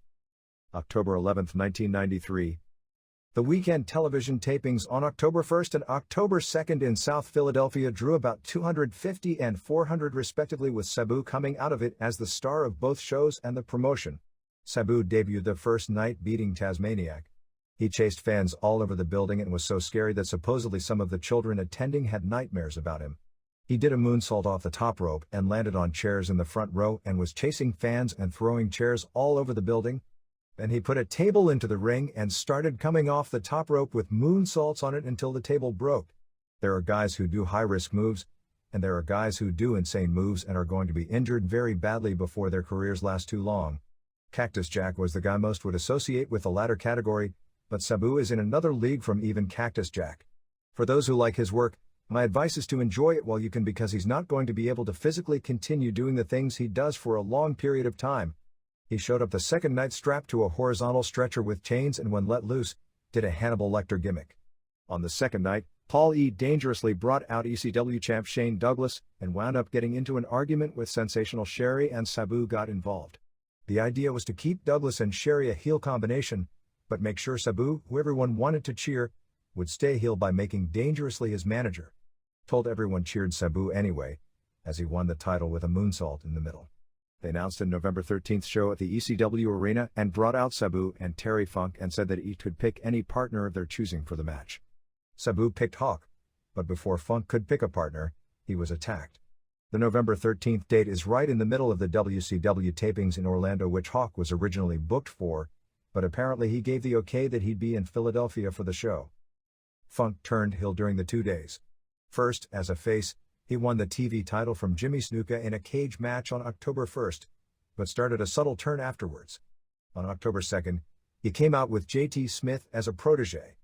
October 11th, 1993. The weekend television tapings on October 1st and October 2nd in South Philadelphia drew about 250 and 400 respectively, with Sabu coming out of it as the star of both shows and the promotion. Sabu debuted the first night beating Tasmaniac. He chased fans all over the building and was so scary that supposedly some of the children attending had nightmares about him. He did a moonsault off the top rope and landed on chairs in the front row and was chasing fans and throwing chairs all over the building. Then he put a table into the ring and started coming off the top rope with moonsaults on it until the table broke. There are guys who do high-risk moves, and there are guys who do insane moves and are going to be injured very badly before their careers last too long. Cactus Jack was the guy most would associate with the latter category, but Sabu is in another league from even Cactus Jack. For those who like his work, my advice is to enjoy it while you can, because he's not going to be able to physically continue doing the things he does for a long period of time. He showed up the second night strapped to a horizontal stretcher with chains and when let loose, did a Hannibal Lecter gimmick. On the second night, Paul E. dangerously brought out ECW champ Shane Douglas and wound up getting into an argument with Sensational Sherry, and Sabu got involved. The idea was to keep Douglas and Sherry a heel combination, but make sure Sabu, who everyone wanted to cheer, would stay heel by making Dangerously his manager. Told everyone cheered Sabu anyway, as he won the title with a moonsault in the middle. They announced a November 13th show at the ECW arena and brought out Sabu and Terry Funk and said that he could pick any partner of their choosing for the match. Sabu picked Hawk, but before Funk could pick a partner, he was attacked. The November 13th date is right in the middle of the WCW tapings in Orlando, which Hawk was originally booked for, but apparently he gave the okay that he'd be in Philadelphia for the show. Funk turned heel during the 2 days. First, as a face, he won the TV title from Jimmy Snuka in a cage match on October 1st, but started a subtle turn afterwards. On October 2nd, he came out with JT Smith as a protege.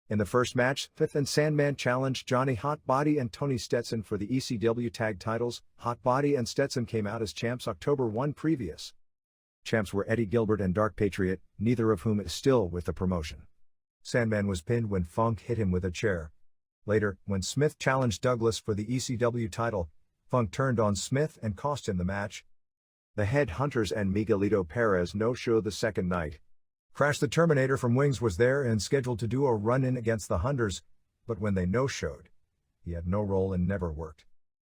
In the first match, Fifth and Sandman challenged Johnny Hotbody and Tony Stetson for the ECW tag titles. Hotbody and Stetson came out as champs October 1 previous. Champs were Eddie Gilbert and Dark Patriot, neither of whom is still with the promotion. Sandman was pinned when Funk hit him with a chair. Later, when Smith challenged Douglas for the ECW title, Funk turned on Smith and cost him the match. The Headhunters and Miguelito Perez no-showed the second night. Crash the Terminator from Wings was there and scheduled to do a run-in against the Hunters, but when they no-showed, he had no role and never worked.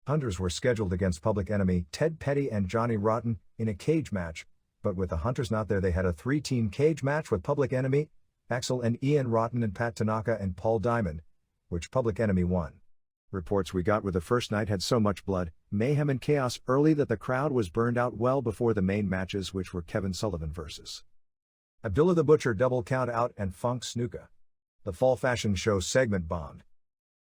Hunters were scheduled against Public Enemy, Ted Petty and Johnny Rotten, in a cage match, but with the Hunters not there they had a 3-team cage match with Public Enemy, Axel and Ian Rotten and Pat Tanaka and Paul Diamond, which Public Enemy won. Reports we got were the first night had so much blood, mayhem and chaos early that the crowd was burned out well before the main matches, which were Kevin Sullivan vs. Abdullah the Butcher double count out and Funk Snuka. The fall fashion show segment bombed.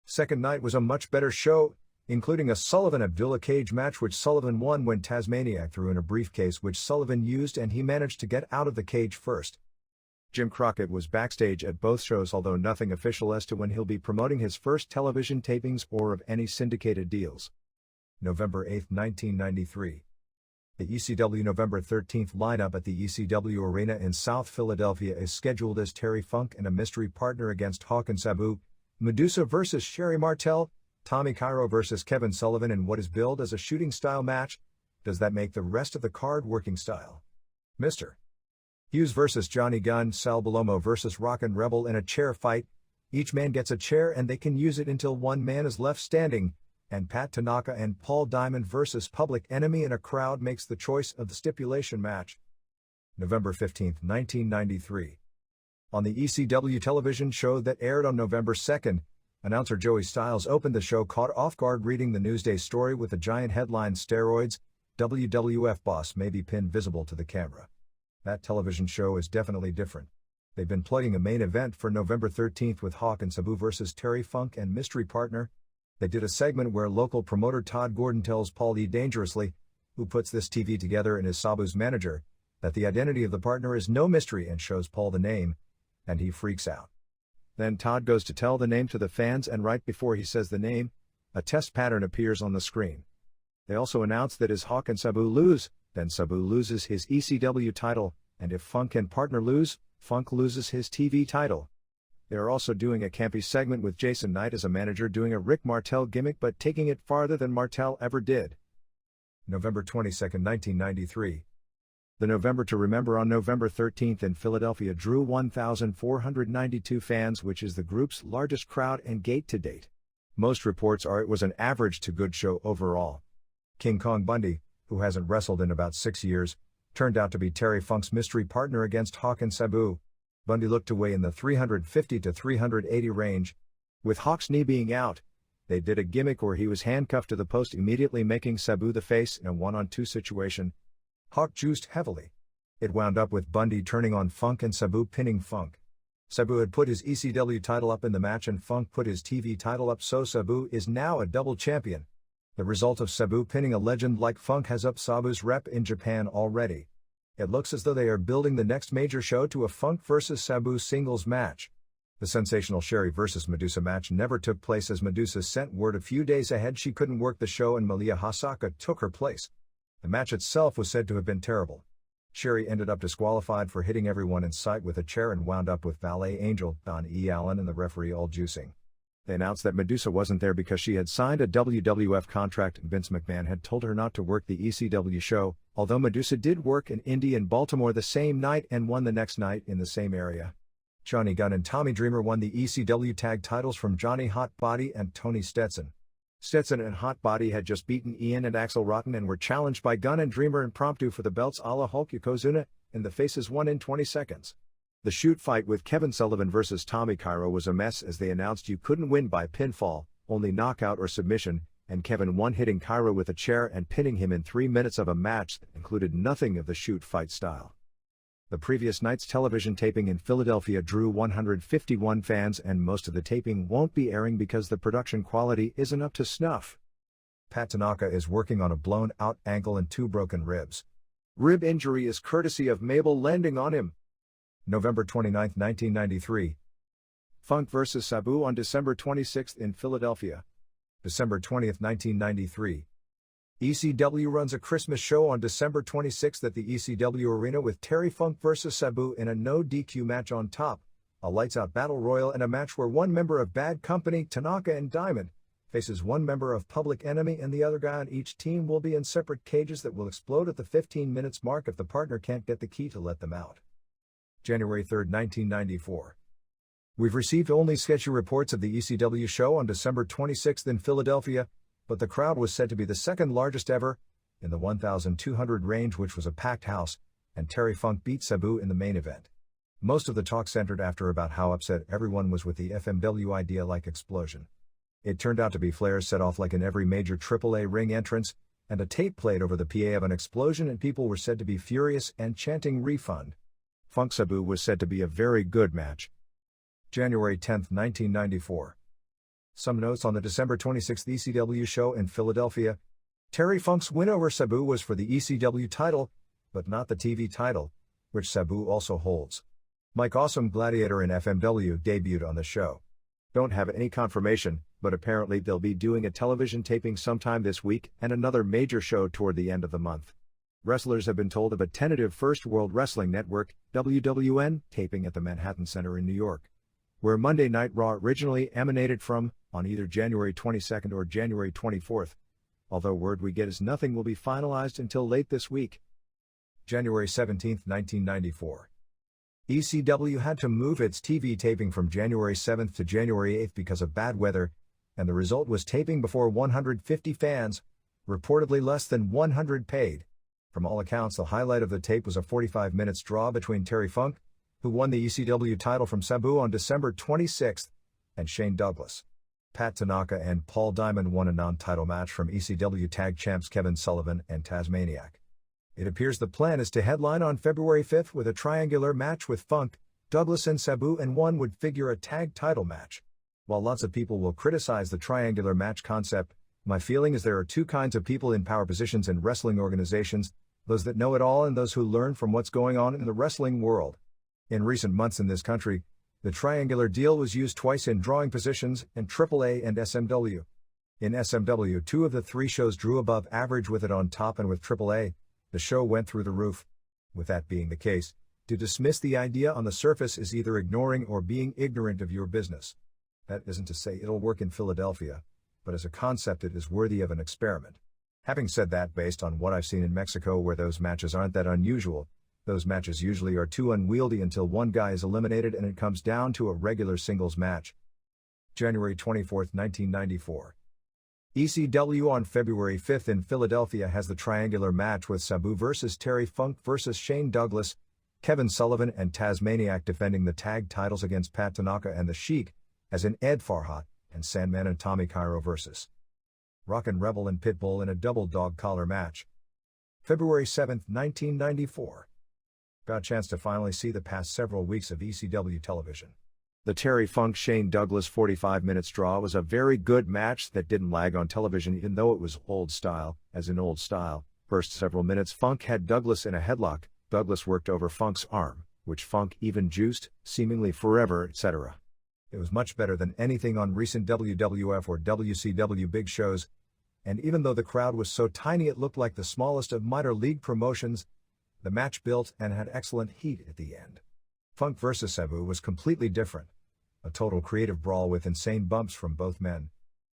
Second night was a much better show, including a Sullivan-Abdullah cage match which Sullivan won when Tasmaniac threw in a briefcase which Sullivan used and he managed to get out of the cage first. Jim Crockett was backstage at both shows, although nothing official as to when he'll be promoting his first television tapings or of any syndicated deals. November 8, 1993. The ECW November 13th lineup at the ECW Arena in South Philadelphia is scheduled as Terry Funk and a mystery partner against Hawk and Sabu, Medusa vs. Sherry Martel, Tommy Cairo vs. Kevin Sullivan in what is billed as a shooting-style match. Does that make the rest of the card working style? Mr. Hughes vs. Johnny Gunn, Sal Balomo vs. Rockin' Rebel in a chair fight. Each man gets a chair and they can use it until one man is left standing. And Pat Tanaka and Paul Diamond vs. Public Enemy in a crowd makes the choice of the stipulation match. November 15, 1993. On the ECW television show that aired on November 2nd, announcer Joey Styles opened the show caught off guard reading the Newsday story with the giant headline "Steroids, WWF boss may be pinned visible to the camera." That television show is definitely different. They've been plugging a main event for November 13th with Hawk and Sabu vs. Terry Funk and mystery partner. They did a segment where local promoter Todd Gordon tells Paul E. Dangerously, who puts this TV together and is Sabu's manager, that the identity of the partner is no mystery and shows Paul the name, and he freaks out. Then Todd goes to tell the name to the fans and right before he says the name, a test pattern appears on the screen. They also announce that as Hawk and Sabu lose, then Sabu loses his ECW title, and if Funk and partner lose, Funk loses his TV title. They are also doing a campy segment with Jason Knight as a manager doing a Rick Martel gimmick but taking it farther than Martel ever did. November 22, 1993. The November to Remember on November 13th in Philadelphia drew 1,492 fans, which is the group's largest crowd and gate to date. Most reports are it was an average to good show overall. King Kong Bundy, who hasn't wrestled in about 6 years, turned out to be Terry Funk's mystery partner against Hawk and Sabu. Bundy looked to weigh in the 350 to 380 range. With Hawk's knee being out, they did a gimmick where he was handcuffed to the post, immediately making Sabu the face in a 1-on-2 situation. Hawk juiced heavily. It wound up with Bundy turning on Funk and Sabu pinning Funk. Sabu had put his ECW title up in the match and Funk put his TV title up, so Sabu is now a double champion. The result of Sabu pinning a legend like Funk has upped Sabu's rep in Japan already. It looks as though they are building the next major show to a Funk vs. Sabu singles match. The sensational Sherry vs. Medusa match never took place as Medusa sent word a few days ahead she couldn't work the show and Malia Hasaka took her place. The match itself was said to have been terrible. Sherry ended up disqualified for hitting everyone in sight with a chair and wound up with Valet Angel, Don E. Allen and the referee all juicing. They announced that Medusa wasn't there because she had signed a WWF contract and Vince McMahon had told her not to work the ECW show, although Medusa did work an indie in Baltimore the same night and won the next night in the same area. Johnny Gunn and Tommy Dreamer won the ECW tag titles from Johnny Hotbody and Tony Stetson. Stetson and Hotbody had just beaten Ian and Axel Rotten and were challenged by Gunn and Dreamer impromptu for the belts a la Hulk Yokozuna, and the faces won in 20 seconds. The shoot fight with Kevin Sullivan versus Tommy Cairo was a mess as they announced you couldn't win by pinfall, only knockout or submission, and Kevin won hitting Cairo with a chair and pinning him in 3 minutes of a match that included nothing of the shoot fight style. The previous night's television taping in Philadelphia drew 151 fans, and most of the taping won't be airing because the production quality isn't up to snuff. Pat Tanaka is working on a blown-out ankle and 2 broken ribs. Rib injury is courtesy of Mabel landing on him. November 29, 1993. Funk vs. Sabu on December 26 in Philadelphia. December 20, 1993. ECW runs a Christmas show on December 26 at the ECW Arena with Terry Funk vs. Sabu in a no DQ match on top, a lights-out battle royal, and a match where one member of Bad Company, Tanaka and Diamond, faces one member of Public Enemy, and the other guy on each team will be in separate cages that will explode at the 15 minutes mark if the partner can't get the key to let them out. January 3, 1994. We've received only sketchy reports of the ECW show on December 26 in Philadelphia, but the crowd was said to be the second largest ever, in the 1,200 range, which was a packed house, and Terry Funk beat Sabu in the main event. Most of the talk centered after about how upset everyone was with the FMW idea-like explosion. It turned out to be flares set off like in every major AAA ring entrance, and a tape played over the PA of an explosion, and people were said to be furious and chanting refund. Funk Sabu was said to be a very good match. January 10, 1994. Some notes on the December 26 ECW show in Philadelphia. Terry Funk's win over Sabu was for the ECW title, but not the TV title, which Sabu also holds. Mike Awesome Gladiator and FMW debuted on the show. Don't have any confirmation, but apparently they'll be doing a television taping sometime this week and another major show toward the end of the month. Wrestlers have been told of a tentative First World Wrestling Network, WWN, taping at the Manhattan Center in New York, where Monday Night Raw originally emanated from, on either January 22 or January 24, although word we get is nothing will be finalized until late this week. January 17, 1994. ECW had to move its TV taping from January 7 to January 8 because of bad weather, and the result was taping before 150 fans, reportedly less than 100 paid. From all accounts, the highlight of the tape was a 45 minutes draw between Terry Funk, who won the ECW title from Sabu on December 26, and Shane Douglas. Pat Tanaka and Paul Diamond won a non-title match from ECW tag champs Kevin Sullivan and Tasmaniac. It appears the plan is to headline on February 5 with a triangular match with Funk, Douglas and Sabu, and one would figure a tag title match. While lots of people will criticize the triangular match concept, my feeling is there are 2 kinds of people in power positions in wrestling organizations, those that know it all and those who learn from what's going on in the wrestling world. In recent months in this country, the triangular deal was used twice in drawing positions in AAA and SMW. In SMW, 2 of the 3 shows drew above average with it on top, and with AAA, the show went through the roof. With that being the case, to dismiss the idea on the surface is either ignoring or being ignorant of your business. That isn't to say it'll work in Philadelphia, but as a concept it is worthy of an experiment. Having said that, based on what I've seen in Mexico, where those matches aren't that unusual, those matches usually are too unwieldy until one guy is eliminated and it comes down to a regular singles match. January 24, 1994. ECW on February 5 in Philadelphia has the triangular match with Sabu vs. Terry Funk vs. Shane Douglas, Kevin Sullivan and Tasmaniac defending the tag titles against Pat Tanaka and The Sheik, as in Ed Farhat and Sandman and Tommy Cairo vs. Rockin' Rebel and Pitbull in a double dog collar match. February 7, 1994. Got a chance to finally see the past several weeks of ECW television. The Terry Funk Shane Douglas 45 minutes draw was a very good match that didn't lag on television, even though it was old style, as in old style. First several minutes Funk had Douglas in a headlock, Douglas worked over Funk's arm, which Funk even juiced, seemingly forever, etc. It was much better than anything on recent WWF or WCW big shows, and even though the crowd was so tiny it looked like the smallest of minor league promotions, the match built and had excellent heat at the end. Funk vs. Sabu was completely different. A total creative brawl with insane bumps from both men.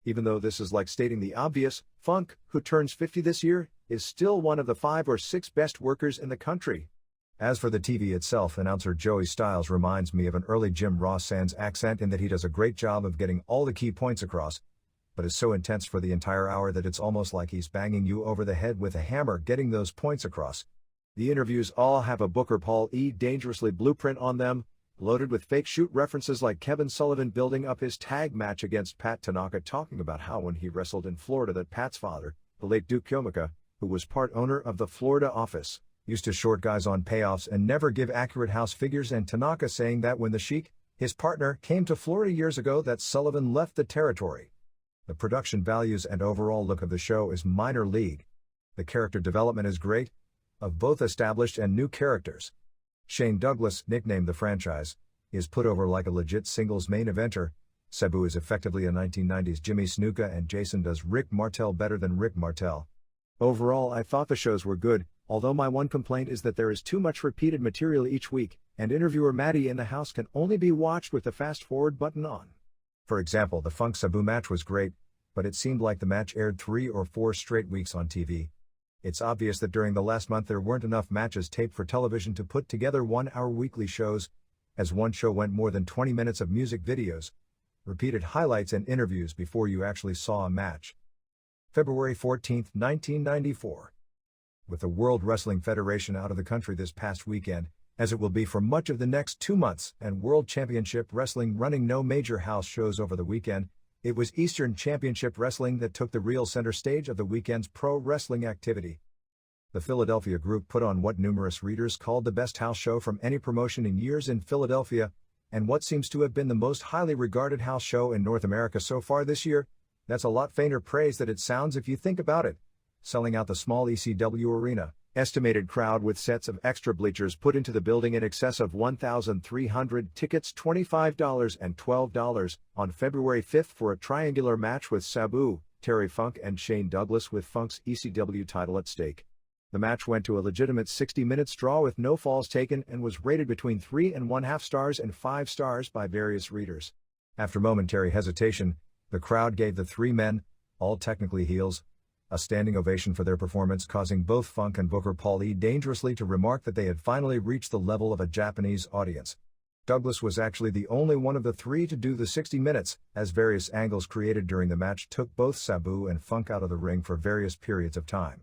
Even though this is like stating the obvious, Funk, who turns 50 this year, is still one of the 5 or 6 best workers in the country. As for the TV itself, announcer Joey Styles reminds me of an early Jim Ross sans accent in that he does a great job of getting all the key points across, but is so intense for the entire hour that it's almost like he's banging you over the head with a hammer getting those points across. The interviews all have a Booker Paul E. dangerously blueprint on them, loaded with fake shoot references like Kevin Sullivan building up his tag match against Pat Tanaka, talking about how when he wrestled in Florida that Pat's father, the late Duke Kyomika, who was part owner of the Florida office, used to short guys on payoffs and never give accurate house figures, and Tanaka saying that when the Sheik, his partner, came to Florida years ago that Sullivan left the territory. The production values and overall look of the show is minor league. The character development is great, of both established and new characters. Shane Douglas, nicknamed the franchise, is put over like a legit singles main eventer. Sabu is effectively a 1990s Jimmy Snuka, and Jason does Rick Martel better than Rick Martel. Overall, I thought the shows were good, although my one complaint is that there is too much repeated material each week, and interviewer Maddie in the house can only be watched with the fast-forward button on. For example, the Funk Sabu match was great, but it seemed like the match aired 3 or 4 straight weeks on TV. It's obvious that during the last month there weren't enough matches taped for television to put together 1-hour weekly shows, as one show went more than 20 minutes of music videos, repeated highlights and interviews before you actually saw a match. February 14, 1994. With the World Wrestling Federation out of the country this past weekend, as it will be for much of the next 2 months, and World Championship Wrestling running no major house shows over the weekend, it was Eastern Championship Wrestling that took the real center stage of the weekend's pro wrestling activity. The Philadelphia group put on what numerous readers called the best house show from any promotion in years in Philadelphia, and what seems to have been the most highly regarded house show in North America so far this year. That's a lot fainter praise than it sounds if you think about it. Selling out the small ECW arena, estimated crowd with sets of extra bleachers put into the building in excess of 1,300 tickets, $25 and $12, on February 5th for a triangular match with Sabu, Terry Funk and Shane Douglas, with Funk's ECW title at stake. The match went to a legitimate 60-minute draw with no falls taken and was rated between 3.5 stars and 5 stars by various readers. After momentary hesitation, the crowd gave the 3 men, all technically heels, a standing ovation for their performance, causing both Funk and Booker Paul E. dangerously to remark that they had finally reached the level of a Japanese audience. Douglas was actually the only one of the 3 to do the 60 minutes, as various angles created during the match took both Sabu and Funk out of the ring for various periods of time.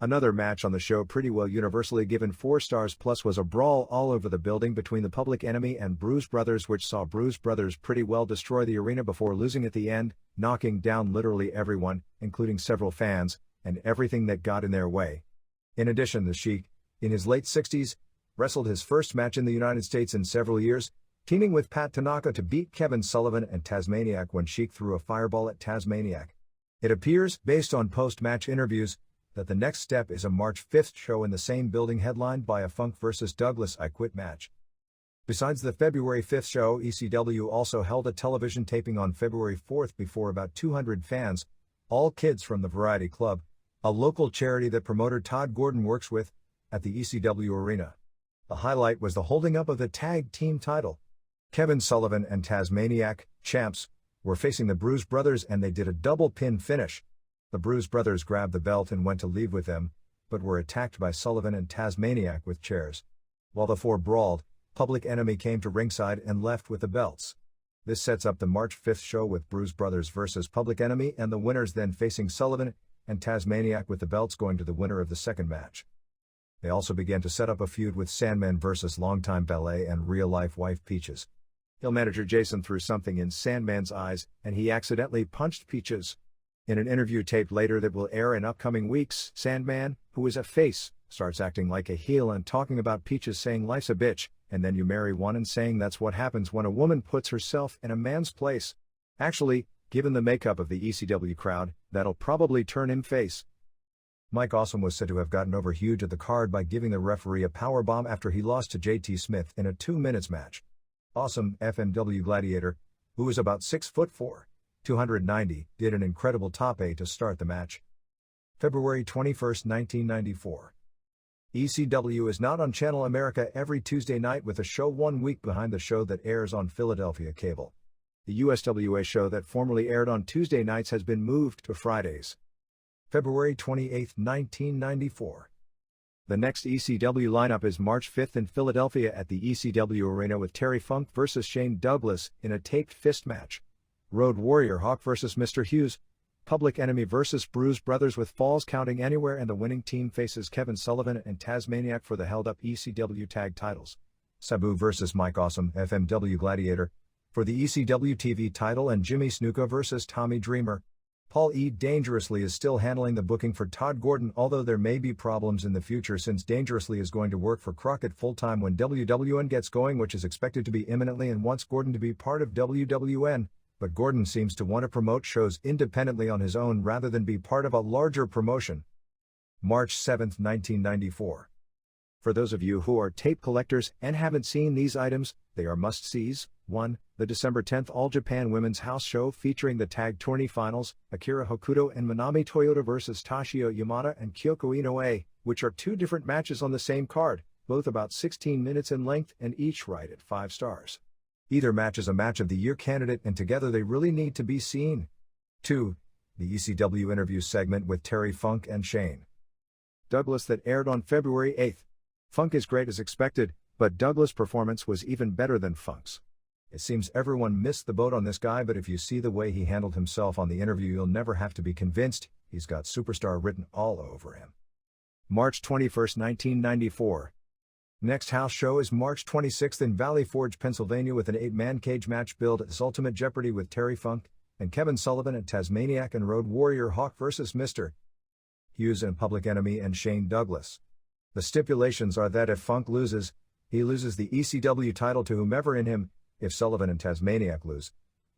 Another match on the show pretty well universally given 4 stars plus was a brawl all over the building between the Public Enemy and Bruise Brothers, which saw Bruise Brothers pretty well destroy the arena before losing at the end, knocking down literally everyone, including several fans, and everything that got in their way. In addition, the Sheik, in his late 60s, wrestled his first match in the United States in several years, teaming with Pat Tanaka to beat Kevin Sullivan and Tasmaniac when Sheik threw a fireball at Tasmaniac. It appears, based on post-match interviews, that the next step is a March 5th show in the same building headlined by a Funk vs. Douglas I Quit match. Besides the February 5th show, ECW also held a television taping on February 4th before about 200 fans, all kids from the Variety Club, a local charity that promoter Todd Gordon works with, at the ECW arena. The highlight was the holding up of the tag team title. Kevin Sullivan and Tasmaniac, champs, were facing the Bruise Brothers, and they did a double pin finish. The Bruise Brothers grabbed the belt and went to leave with them, but were attacked by Sullivan and Tasmaniac with chairs. While the 4 brawled, Public Enemy came to ringside and left with the belts. This sets up the March 5th show with Bruise Brothers versus Public Enemy, and the winners then facing Sullivan and Tasmaniac, with the belts going to the winner of the second match. They also began to set up a feud with Sandman versus longtime ballet and real-life wife Peaches. Heel manager Jason threw something in Sandman's eyes, and he accidentally punched Peaches. In an interview taped later that will air in upcoming weeks, Sandman, who is a face, starts acting like a heel and talking about Peaches saying life's a bitch, and then you marry one, and saying that's what happens when a woman puts herself in a man's place. Actually, given the makeup of the ECW crowd, that'll probably turn him face. Mike Awesome was said to have gotten over huge at the card by giving the referee a powerbomb after he lost to JT Smith in a 2-minute match. Awesome, FMW Gladiator, who is about 6'4", 290, did an incredible top A to start the match. February 21, 1994. ECW is not on Channel America every Tuesday night, with a show 1 week behind the show that airs on Philadelphia cable. The USWA show that formerly aired on Tuesday nights has been moved to Fridays. February 28, 1994. The next ECW lineup is March 5th in Philadelphia at the ECW Arena with Terry Funk vs. Shane Douglas in a taped fist match. Road Warrior Hawk vs. Mr. Hughes. Public Enemy vs. Bruise Brothers with falls counting anywhere, and the winning team faces Kevin Sullivan and Tasmaniac for the held-up ECW tag titles. Sabu vs. Mike Awesome, FMW Gladiator, for the ECW TV title, and Jimmy Snuka vs. Tommy Dreamer. Paul E. Dangerously is still handling the booking for Todd Gordon, although there may be problems in the future since Dangerously is going to work for Crockett full-time when WWN gets going, which is expected to be imminently, and wants Gordon to be part of WWN, but Gordon seems to want to promote shows independently on his own rather than be part of a larger promotion. March 7, 1994. For those of you who are tape collectors and haven't seen these items, they are must-sees. 1. The December 10th All Japan Women's House Show featuring the Tag Tourney Finals, Akira Hokuto and Manami Toyota vs. Toshio Yamada and Kyoko Inoue, which are two different matches on the same card, both about 16 minutes in length and each rated 5 stars. Either match is a Match of the Year candidate, and together they really need to be seen. 2. The ECW interview segment with Terry Funk and Shane Douglas that aired on February 8. Funk is great as expected, but Douglas' performance was even better than Funk's. It seems everyone missed the boat on this guy, but if you see the way he handled himself on the interview, you'll never have to be convinced. He's got superstar written all over him. March 21, 1994. Next house show is March 26 in Valley Forge, Pennsylvania, with an 8-man cage match billed as Ultimate Jeopardy with Terry Funk and Kevin Sullivan and Tasmaniac, and Road Warrior Hawk vs. Mr. Hughes and Public Enemy and Shane Douglas. The stipulations are that if Funk loses, he loses the ECW title to whomever in him. If Sullivan and Tasmaniac lose,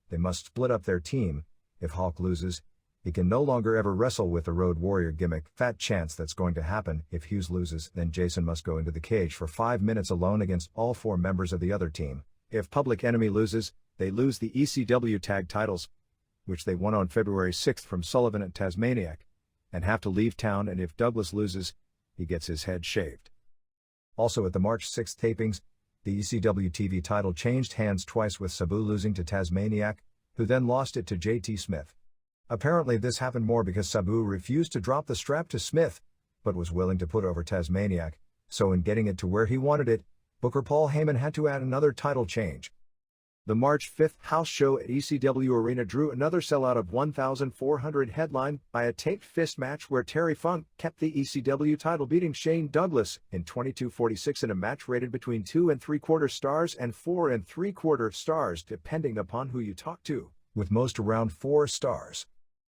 they must split up their team. If Hawk loses, he can no longer ever wrestle with the Road Warrior gimmick. Fat chance that's going to happen. If Hughes loses, then Jason must go into the cage for 5 minutes alone against all 4 members of the other team. If Public Enemy loses, they lose the ECW tag titles, which they won on February 6 from Sullivan and Tasmaniac, and have to leave town, and if Douglas loses, he gets his head shaved. Also at the March 6 tapings, the ECW TV title changed hands twice, with Sabu losing to Tasmaniac, who then lost it to JT Smith. Apparently this happened more because Sabu refused to drop the strap to Smith, but was willing to put over Tasmaniac, so in getting it to where he wanted it, Booker Paul Heyman had to add another title change. The March 5th house show at ECW Arena drew another sellout of 1,400, headlined by a taped fist match where Terry Funk kept the ECW title, beating Shane Douglas in 22:46 in a match rated between 2 3/4 stars and 4 3/4 stars, depending upon who you talk to, with most around 4 stars.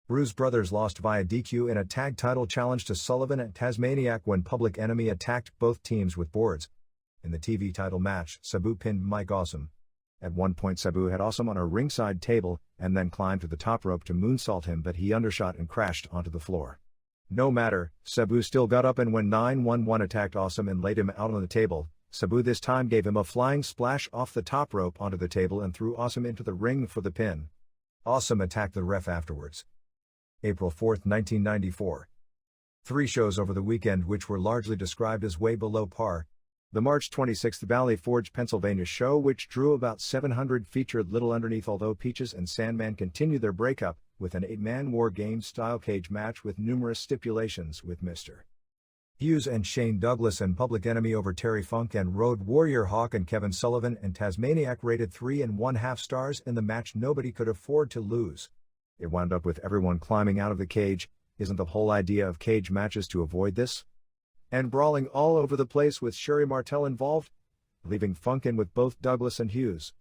Bruise Brothers lost via DQ in a tag title challenge to Sullivan and Tasmaniac when Public Enemy attacked both teams with boards. In the TV title match, Sabu pinned Mike Awesome. At one point Sabu had Awesome on a ringside table, and then climbed to the top rope to moonsault him, but he undershot and crashed onto the floor. No matter, Sabu still got up, and when 911 attacked Awesome and laid him out on the table, Sabu this time gave him a flying splash off the top rope onto the table and threw Awesome into the ring for the pin. Awesome attacked the ref afterwards. April 4, 1994. 3 shows over the weekend which were largely described as way below par. The March 26th Valley Forge, Pennsylvania show, which drew about 700, featured Little Underneath, although Peaches and Sandman continued their breakup, with an 8-man War Games-style cage match with numerous stipulations, with Mr. Hughes and Shane Douglas and Public Enemy over Terry Funk and Road Warrior Hawk and Kevin Sullivan and Tasmaniac, rated 3 1/2 stars in the match nobody could afford to lose. It wound up with everyone climbing out of the cage. Isn't the whole idea of cage matches to avoid this? And brawling all over the place, with Sherry Martel involved, leaving Funk in with both Douglas and Hughes.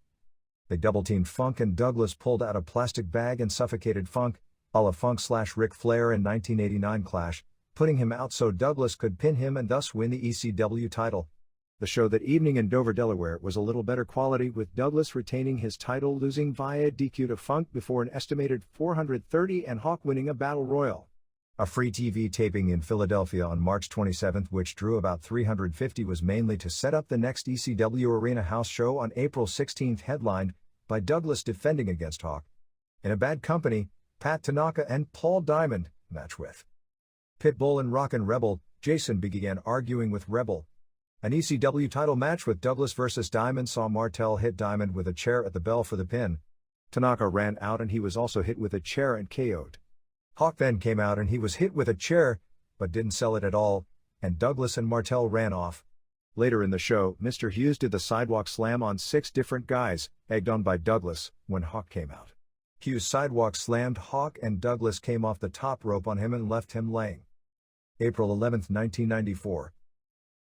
They double-teamed Funk, and Douglas pulled out a plastic bag and suffocated Funk, a la Funk/Ric Flair in 1989 Clash, putting him out so Douglas could pin him and thus win the ECW title. The show that evening in Dover, Delaware was a little better quality, with Douglas retaining his title, losing via DQ to Funk before an estimated 430, and Hawk winning a battle royal. A free TV taping in Philadelphia on March 27, which drew about 350, was mainly to set up the next ECW Arena house show on April 16, headlined by Douglas defending against Hawk. In a Bad Company, Pat Tanaka and Paul Diamond match with Pitbull and Rockin' Rebel. Jason began arguing with Rebel. An ECW title match with Douglas vs. Diamond saw Martel hit Diamond with a chair at the bell for the pin. Tanaka ran out and he was also hit with a chair and KO'd. Hawk then came out and he was hit with a chair, but didn't sell it at all. and Douglas and Martel ran off. Later in the show, Mr. Hughes did the sidewalk slam on 6 different guys, egged on by Douglas, when Hawk came out. Hughes sidewalk slammed Hawk and Douglas came off the top rope on him and left him laying. April 11, 1994.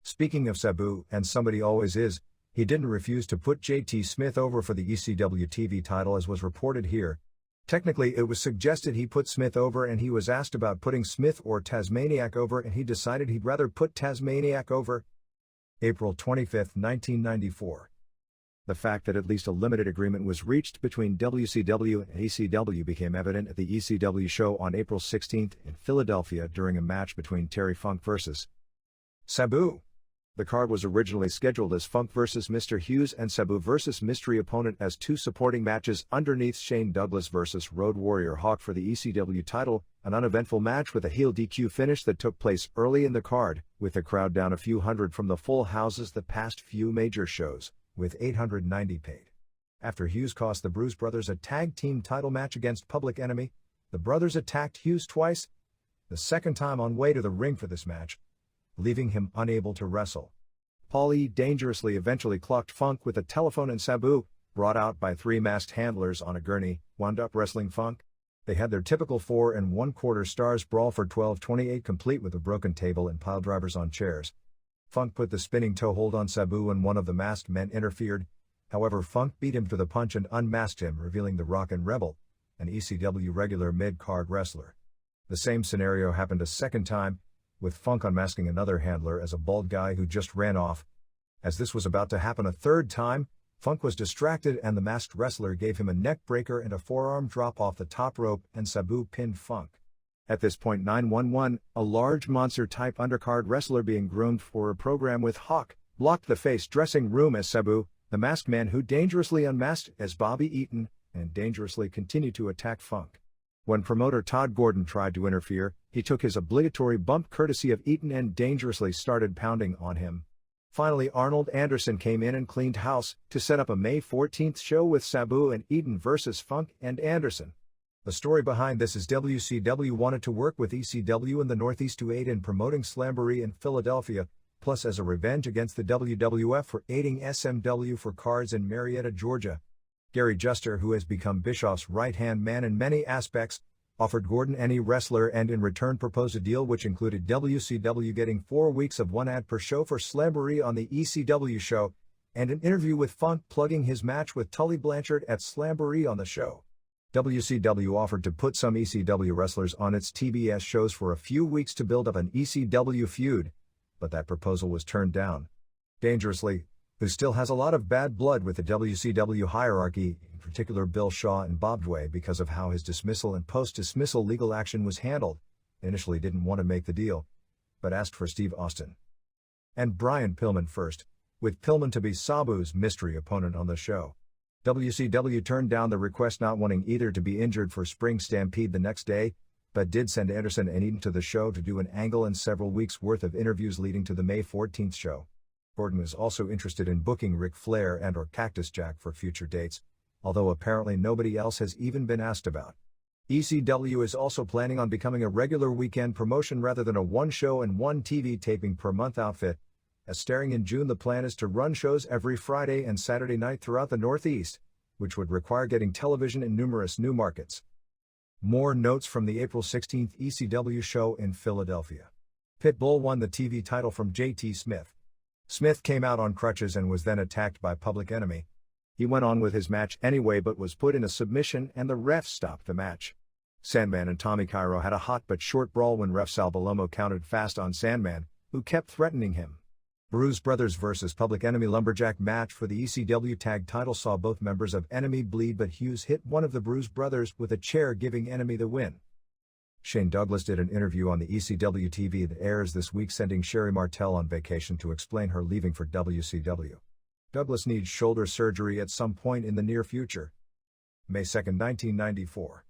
Speaking of Sabu, and somebody always is, he didn't refuse to put JT Smith over for the ECW TV title as was reported here. Technically it was suggested he put Smith over and he was asked about putting Smith or Tasmaniac over and he decided he'd rather put Tasmaniac over. April 25, 1994. The fact that at least a limited agreement was reached between WCW and ECW became evident at the ECW show on April 16 in Philadelphia during a match between Terry Funk vs. Sabu. The card was originally scheduled as Funk vs. Mr. Hughes and Sabu vs. Mystery Opponent as 2 supporting matches underneath Shane Douglas vs. Road Warrior Hawk for the ECW title, an uneventful match with a heel DQ finish that took place early in the card, with the crowd down a few hundred from the full houses the past few major shows, with 890 paid. After Hughes cost the Bruise Brothers a tag team title match against Public Enemy, the brothers attacked Hughes twice, the second time on way to the ring for this match, leaving him unable to wrestle. Paulie dangerously eventually clocked Funk with a telephone and Sabu, brought out by 3 masked handlers on a gurney, wound up wrestling Funk. They had their typical 4 1/4 stars brawl for 12:28 complete with a broken table and piledrivers on chairs. Funk put the spinning toe hold on Sabu and one of the masked men interfered. However, Funk beat him to the punch and unmasked him, revealing the Rockin' Rebel, an ECW regular mid-card wrestler. The same scenario happened a second time, with Funk unmasking another handler as a bald guy who just ran off. As this was about to happen a third time, Funk was distracted and the masked wrestler gave him a neck breaker and a forearm drop off the top rope and Sabu pinned Funk. At this point 911, a large monster-type undercard wrestler being groomed for a program with Hawk, blocked the face dressing room as Sabu, the masked man who dangerously unmasked as Bobby Eaton, and dangerously continued to attack Funk. When promoter Todd Gordon tried to interfere, he took his obligatory bump courtesy of Eaton and dangerously started pounding on him. Finally, Arnold Anderson came in and cleaned house to set up a May 14th show with Sabu and Eaton vs. Funk and Anderson. The story behind this is WCW wanted to work with ECW in the Northeast to aid in promoting Slamboree in Philadelphia, plus as a revenge against the WWF for aiding SMW for cards in Marietta, Georgia. Gary Juster, who has become Bischoff's right-hand man in many aspects, offered Gordon any wrestler and in return proposed a deal which included WCW getting 4 weeks of 1 ad per show for Slamboree on the ECW show, and an interview with Funk plugging his match with Tully Blanchard at Slamboree on the show. WCW offered to put some ECW wrestlers on its TBS shows for a few weeks to build up an ECW feud, but that proposal was turned down. Dangerously, who still has a lot of bad blood with the WCW hierarchy, in particular Bill Shaw and Bob Dway because of how his dismissal and post-dismissal legal action was handled, initially didn't want to make the deal, but asked for Steve Austin and Brian Pillman first, with Pillman to be Sabu's mystery opponent on the show. WCW turned down the request, not wanting either to be injured for Spring Stampede the next day, but did send Anderson and Eaton to the show to do an angle and several weeks' worth of interviews leading to the May 14th show. Gordon is also interested in booking Ric Flair and or Cactus Jack for future dates, although apparently nobody else has even been asked about. ECW is also planning on becoming a regular weekend promotion rather than a 1 show and 1 TV taping per month outfit, as starting in June the plan is to run shows every Friday and Saturday night throughout the Northeast, which would require getting television in numerous new markets. More notes from the April 16th ECW show in Philadelphia. Pitbull won the TV title from JT Smith. Smith came out on crutches and was then attacked by Public Enemy. He went on with his match anyway but was put in a submission and the ref stopped the match. Sandman and Tommy Cairo had a hot but short brawl when ref Sal Balomo counted fast on Sandman, who kept threatening him. Bruise Brothers vs. Public Enemy lumberjack match for the ECW tag title saw both members of Enemy bleed, but Hughes hit one of the Bruise Brothers with a chair, giving Enemy the win. Shane Douglas did an interview on the ECW TV that airs this week, sending Sherry Martel on vacation to explain her leaving for WCW. Douglas needs shoulder surgery at some point in the near future. May 2, 1994.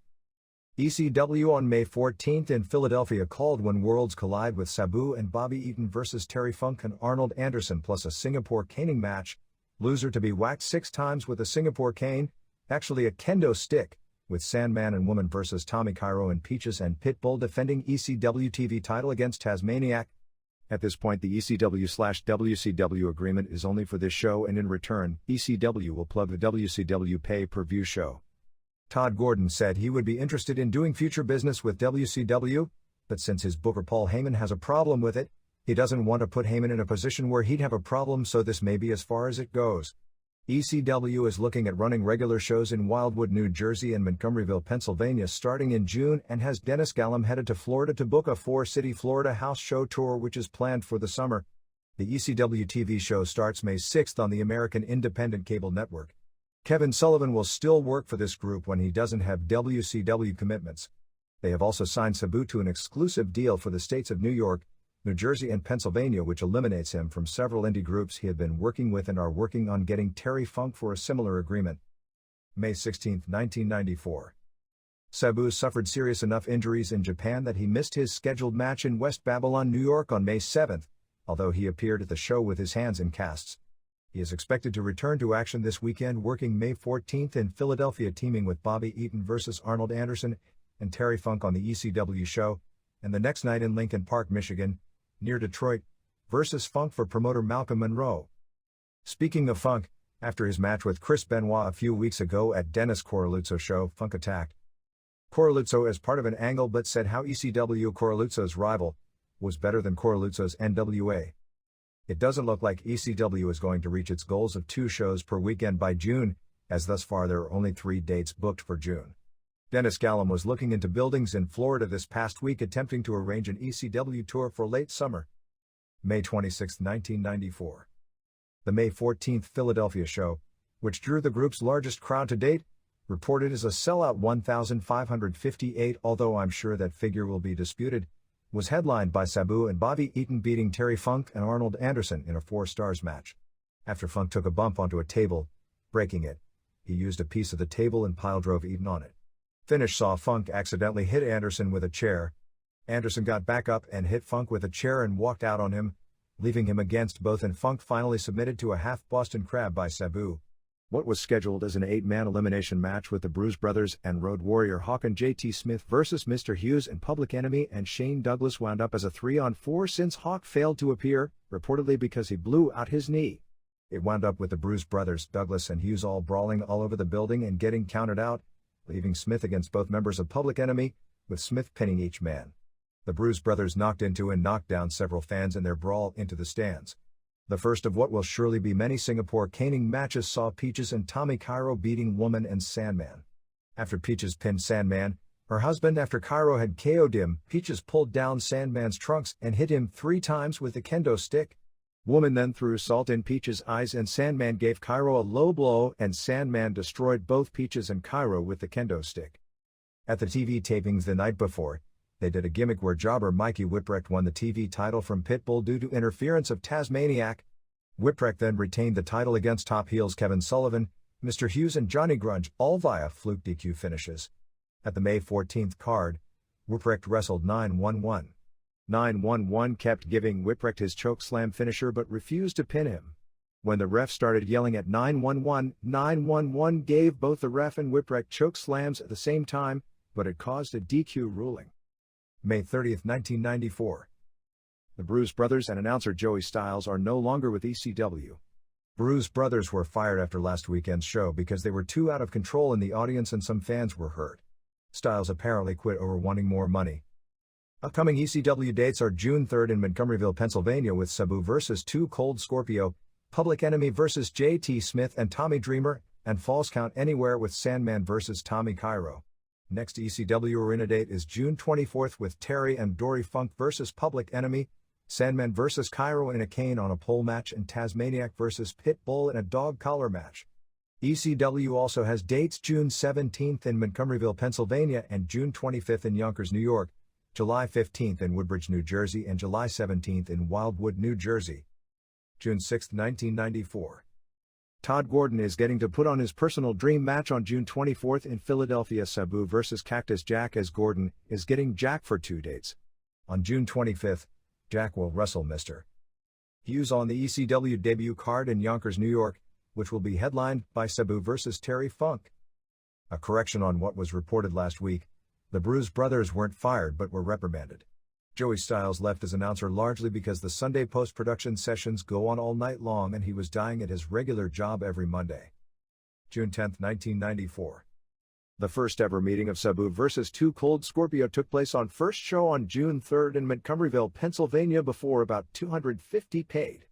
ECW on May 14th in Philadelphia called When Worlds Collide with Sabu and Bobby Eaton vs. Terry Funk and Arnold Anderson plus a Singapore caning match. Loser to be whacked 6 times with a Singapore cane, actually a kendo stick, with Sandman and Woman vs. Tommy Cairo and Peaches and Pitbull defending ECW TV title against Tasmaniac. At this point, the ECW/WCW agreement is only for this show, and in return, ECW will plug the WCW pay-per-view show. Todd Gordon said he would be interested in doing future business with WCW, but since his booker Paul Heyman has a problem with it, he doesn't want to put Heyman in a position where he'd have a problem, so this may be as far as it goes. ECW is looking at running regular shows in Wildwood, New Jersey and Montgomeryville, Pennsylvania starting in June, and has Dennis Gallum headed to Florida to book a four-city Florida house show tour which is planned for the summer. The ECW TV show starts May 6 on the American Independent Cable Network. Kevin Sullivan will still work for this group when he doesn't have WCW commitments. They have also signed Sabu to an exclusive deal for the states of New York, New Jersey and Pennsylvania, which eliminates him from several indie groups he had been working with, and are working on getting Terry Funk for a similar agreement. May 16, 1994. Sabu suffered serious enough injuries in Japan that he missed his scheduled match in West Babylon, New York on May 7, although he appeared at the show with his hands in casts. He is expected to return to action this weekend, working May 14 in Philadelphia, teaming with Bobby Eaton vs. Arnold Anderson and Terry Funk on the ECW show, and the next night in Lincoln Park, Michigan, near Detroit, versus Funk for promoter Malcolm Monroe. Speaking of Funk, after his match with Chris Benoit a few weeks ago at Dennis Corraluzzo's show, Funk attacked Corraluzzo as part of an angle, but said how ECW, Corraluzzo's rival, was better than Corraluzzo's NWA. It doesn't look like ECW is going to reach its goals of 2 shows per weekend by June, as thus far there are only 3 dates booked for June. Dennis Gallum was looking into buildings in Florida this past week, attempting to arrange an ECW tour for late summer. May 26, 1994. The May 14 Philadelphia show, which drew the group's largest crowd to date, reported as a sellout 1,558, although I'm sure that figure will be disputed, was headlined by Sabu and Bobby Eaton beating Terry Funk and Arnold Anderson in a 4 stars match. After Funk took a bump onto a table, breaking it, he used a piece of the table and pile-drove Eaton on it. Finish saw Funk accidentally hit Anderson with a chair. Anderson got back up and hit Funk with a chair and walked out on him, leaving him against both, and Funk finally submitted to a half Boston Crab by Sabu. What was scheduled as an 8-man elimination match with the Bruise Brothers and Road Warrior Hawk and J.T. Smith versus Mr. Hughes and Public Enemy and Shane Douglas wound up as a 3-on-4 since Hawk failed to appear, reportedly because he blew out his knee. It wound up with the Bruise Brothers, Douglas and Hughes all brawling all over the building and getting counted out, leaving Smith against both members of Public Enemy, with Smith pinning each man. The Bruise Brothers knocked into and knocked down several fans in their brawl into the stands. The first of what will surely be many Singapore caning matches saw Peaches and Tommy Cairo beating Woman and Sandman. After Peaches pinned Sandman, her husband, after Cairo had KO'd him, Peaches pulled down Sandman's trunks and hit him 3 times with the kendo stick. Woman then threw salt in Peaches' eyes and Sandman gave Cairo a low blow, and Sandman destroyed both Peaches and Cairo with the kendo stick. At the TV tapings the night before, they did a gimmick where jobber Mikey Whipwreck won the TV title from Pitbull due to interference of Tasmaniac. Whipwreck then retained the title against top heels Kevin Sullivan, Mr. Hughes and Johnny Grunge, all via fluke DQ finishes. At the May 14th card, Whipwreck wrestled 911. 911 kept giving Whipwreck his chokeslam finisher but refused to pin him. When the ref started yelling at 911, 911 gave both the ref and Whipwreck chokeslams at the same time, but it caused a DQ ruling. May 30, 1994. The Bruise Brothers and announcer Joey Styles are no longer with ECW. Bruise Brothers were fired after last weekend's show because they were too out of control in the audience and some fans were hurt. Styles apparently quit over wanting more money. Upcoming ECW dates are June 3 in Montgomeryville, Pennsylvania with Sabu vs. 2 Cold Scorpio, Public Enemy vs. J.T. Smith and Tommy Dreamer, and Falls Count Anywhere with Sandman vs. Tommy Cairo. Next ECW arena date is June 24 with Terry and Dory Funk vs. Public Enemy, Sandman vs. Cairo in a cane on a pole match, and Tasmaniac vs. Pitbull in a dog collar match. ECW also has dates June 17 in Montgomeryville, Pennsylvania and June 25 in Yonkers, New York, July 15 in Woodbridge, New Jersey and July 17 in Wildwood, New Jersey. June 6, 1994. Todd Gordon is getting to put on his personal dream match on June 24 in Philadelphia. Sabu vs. Cactus Jack, as Gordon is getting Jack for 2 dates. On June 25, Jack will wrestle Mr. Hughes on the ECW debut card in Yonkers, New York, which will be headlined by Sabu vs. Terry Funk. A correction on what was reported last week: the Bruise Brothers weren't fired but were reprimanded. Joey Styles left as announcer largely because the Sunday post-production sessions go on all night long and he was dying at his regular job every Monday. June 10, 1994. The first ever meeting of Sabu vs. Two Cold Scorpio took place on first show on June 3 in Montgomeryville, Pennsylvania before about 250 paid.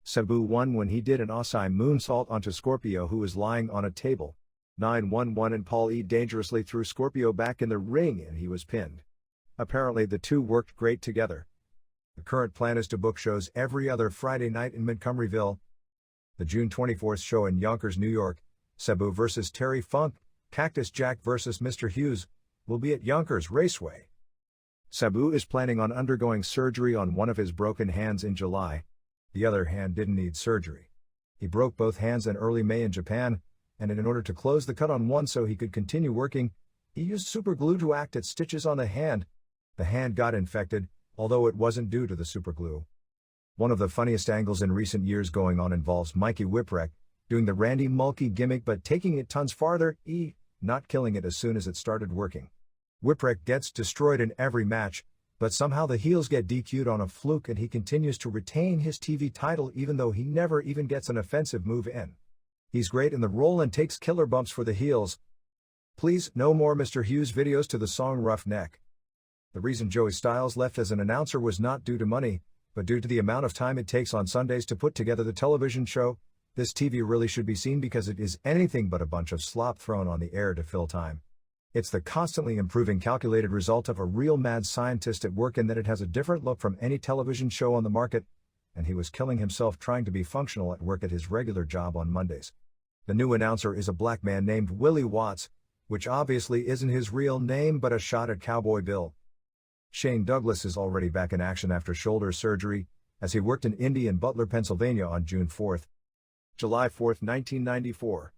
Sabu won when he did an Osai moonsault onto Scorpio who was lying on a table. 911 and Paul E. dangerously threw Scorpio back in the ring and he was pinned. Apparently the two worked great together. The current plan is to book shows every other Friday night in Montgomeryville. The June 24th show in Yonkers, New York, Sabu vs. Terry Funk, Cactus Jack vs. Mr. Hughes, will be at Yonkers Raceway. Sabu is planning on undergoing surgery on one of his broken hands in July. The other hand didn't need surgery. He broke both hands in early May in Japan, and in order to close the cut on one so he could continue working, he used super glue to act at stitches on the hand. The hand got infected, although it wasn't due to the super glue. One of the funniest angles in recent years going on involves Mikey Whipwreck doing the Randy Mulkey gimmick but taking it tons farther, not killing it as soon as it started working. Whipwreck gets destroyed in every match, but somehow the heels get DQ'd on a fluke and he continues to retain his TV title even though he never even gets an offensive move in. He's great in the role and takes killer bumps for the heels. Please, no more Mr. Hughes videos to the song Rough Neck. The reason Joey Styles left as an announcer was not due to money, but due to the amount of time it takes on Sundays to put together the television show. This TV really should be seen because it is anything but a bunch of slop thrown on the air to fill time. It's the constantly improving calculated result of a real mad scientist at work in that it has a different look from any television show on the market, and he was killing himself trying to be functional at work at his regular job on Mondays. The new announcer is a black man named Willie Watts, which obviously isn't his real name but a shot at Cowboy Bill. Shane Douglas is already back in action after shoulder surgery, as he worked in Indy and Butler, Pennsylvania on June 4. July 4, 1994.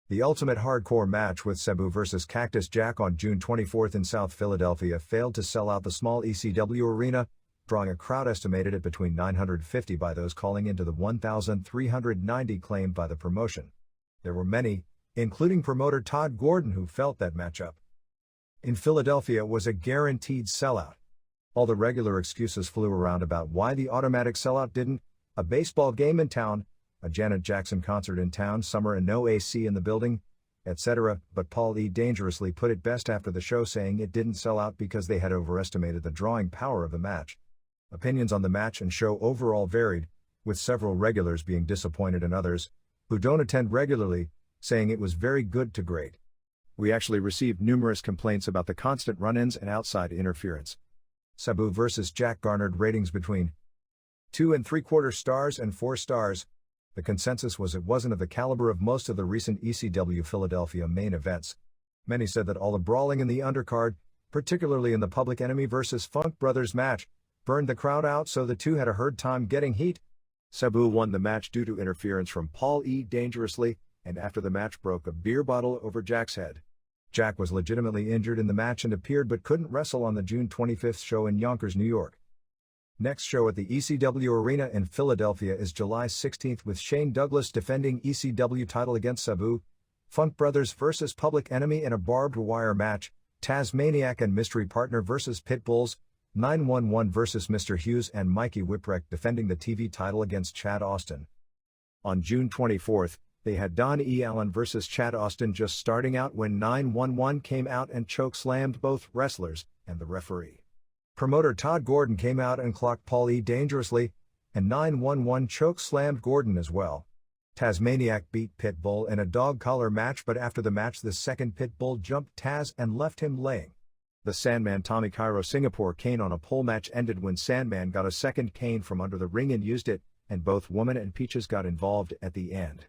The Ultimate Hardcore match with Sabu vs. Cactus Jack on June 24 in South Philadelphia failed to sell out the small ECW arena, drawing a crowd estimated at between 950 by those calling into the 1,390 claimed by the promotion. There were many, including promoter Todd Gordon, who felt that matchup in Philadelphia was a guaranteed sellout. All the regular excuses flew around about why the automatic sellout didn't: a baseball game in town, a Janet Jackson concert in town, summer and no AC in the building, etc. But Paul E. dangerously put it best after the show, saying it didn't sell out because they had overestimated the drawing power of the match. Opinions on the match and show overall varied, with several regulars being disappointed and others, who don't attend regularly, saying it was very good to great. We actually received numerous complaints about the constant run-ins and outside interference. Sabu vs. Jack garnered ratings between 2.75 stars and 4 stars. The consensus was it wasn't of the caliber of most of the recent ECW Philadelphia main events. Many said that all the brawling in the undercard, particularly in the Public Enemy vs. Funk Brothers match, burned the crowd out, so the two had a hard time getting heat. Sabu won the match due to interference from Paul E. dangerously, and after the match broke a beer bottle over Jack's head. Jack was legitimately injured in the match and appeared but couldn't wrestle on the June 25th show in Yonkers, New York. Next show at the ECW Arena in Philadelphia is July 16th with Shane Douglas defending ECW title against Sabu, Funk Brothers vs. Public Enemy in a barbed wire match, Tasmaniac and Mystery Partner vs. Pitbulls, 911 vs. Mr. Hughes and Mikey Whipwreck defending the TV title against Chad Austin. On June 24th, they had Don E. Allen vs. Chad Austin just starting out when 911 came out and choke-slammed both wrestlers and the referee. Promoter Todd Gordon came out and clocked Paul E. dangerously, and 911 choke-slammed Gordon as well. Tasmaniac beat Pitbull in a dog collar match, but after the match the second Pitbull jumped Taz and left him laying. The Sandman Tommy Cairo Singapore cane on a pole match ended when Sandman got a second cane from under the ring and used it, and both Woman and Peaches got involved at the end.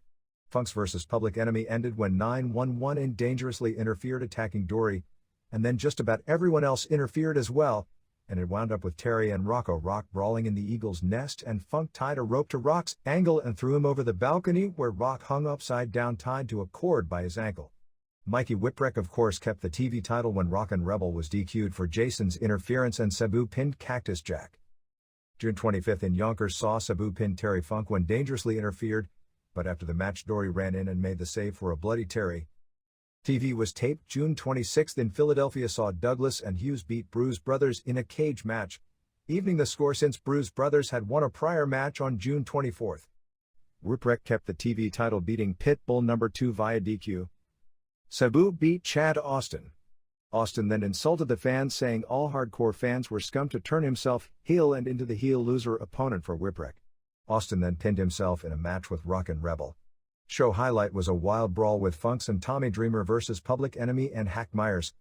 Funks vs. Public Enemy ended when 911 dangerously interfered, attacking Dory, and then just about everyone else interfered as well, and it wound up with Terry and Rocco Rock brawling in the Eagle's Nest, and Funk tied a rope to Rock's ankle and threw him over the balcony, where Rock hung upside down tied to a cord by his ankle. Mikey Whipwreck of course kept the TV title when Rockin' Rebel was DQ'd for Jason's interference, and Sabu pinned Cactus Jack. June 25th in Yonkers saw Sabu pin Terry Funk when dangerously interfered, but after the match Dory ran in and made the save for a bloody Terry. TV was taped June 26th in Philadelphia saw Douglas and Hughes beat Bruise Brothers in a cage match, evening the score since Bruise Brothers had won a prior match on June 24. Whipwreck kept the TV title beating Pitbull No. 2 via DQ. Sabu beat Chad Austin. Austin then insulted the fans, saying all hardcore fans were scum, to turn himself heel and into the heel loser opponent for Whipwreck. Austin then pinned himself in a match with Rockin' Rebel. Show highlight was a wild brawl with Funks and Tommy Dreamer versus Public Enemy and Hack Myers.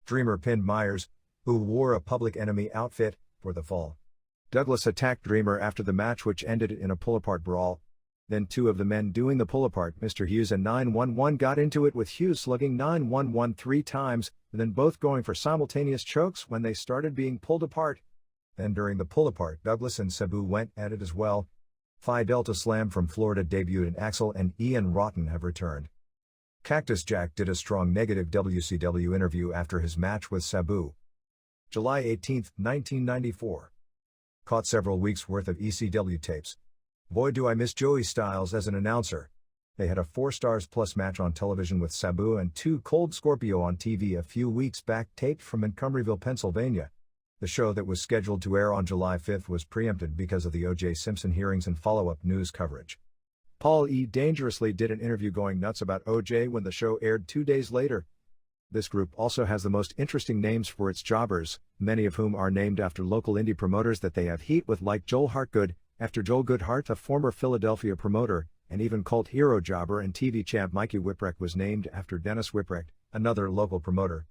Dreamer pinned Myers, who wore a Public Enemy outfit, for the fall. Douglas attacked Dreamer after the match, which ended in a pull-apart brawl. Then two of the men doing the pull-apart, Mr. Hughes and 911, got into it, with Hughes slugging 911 3 times, then both going for simultaneous chokes when they started being pulled apart. Then during the pull-apart, Douglas and Sabu went at it as well. Phi Delta Slam from Florida debuted, and Axel and Ian Rotten have returned. Cactus Jack did a strong negative WCW interview after his match with Sabu. July 18, 1994. Caught several weeks' worth of ECW tapes. Boy, do I miss Joey Styles as an announcer. They had a 4 stars plus match on television with Sabu and 2 Cold Scorpio on TV a few weeks back, taped from Montgomeryville, Pennsylvania. The show that was scheduled to air on July 5 was preempted because of the O.J. Simpson hearings and follow-up news coverage. Paul E. Dangerously did an interview going nuts about O.J. when the show aired 2 days later. This group also has the most interesting names for its jobbers, many of whom are named after local indie promoters that they have heat with, like Joel Hartgood, after Joel Goodhart, a former Philadelphia promoter, and even cult hero jobber and TV champ Mikey Whipwreck was named after Dennis Whipwreck, another local promoter.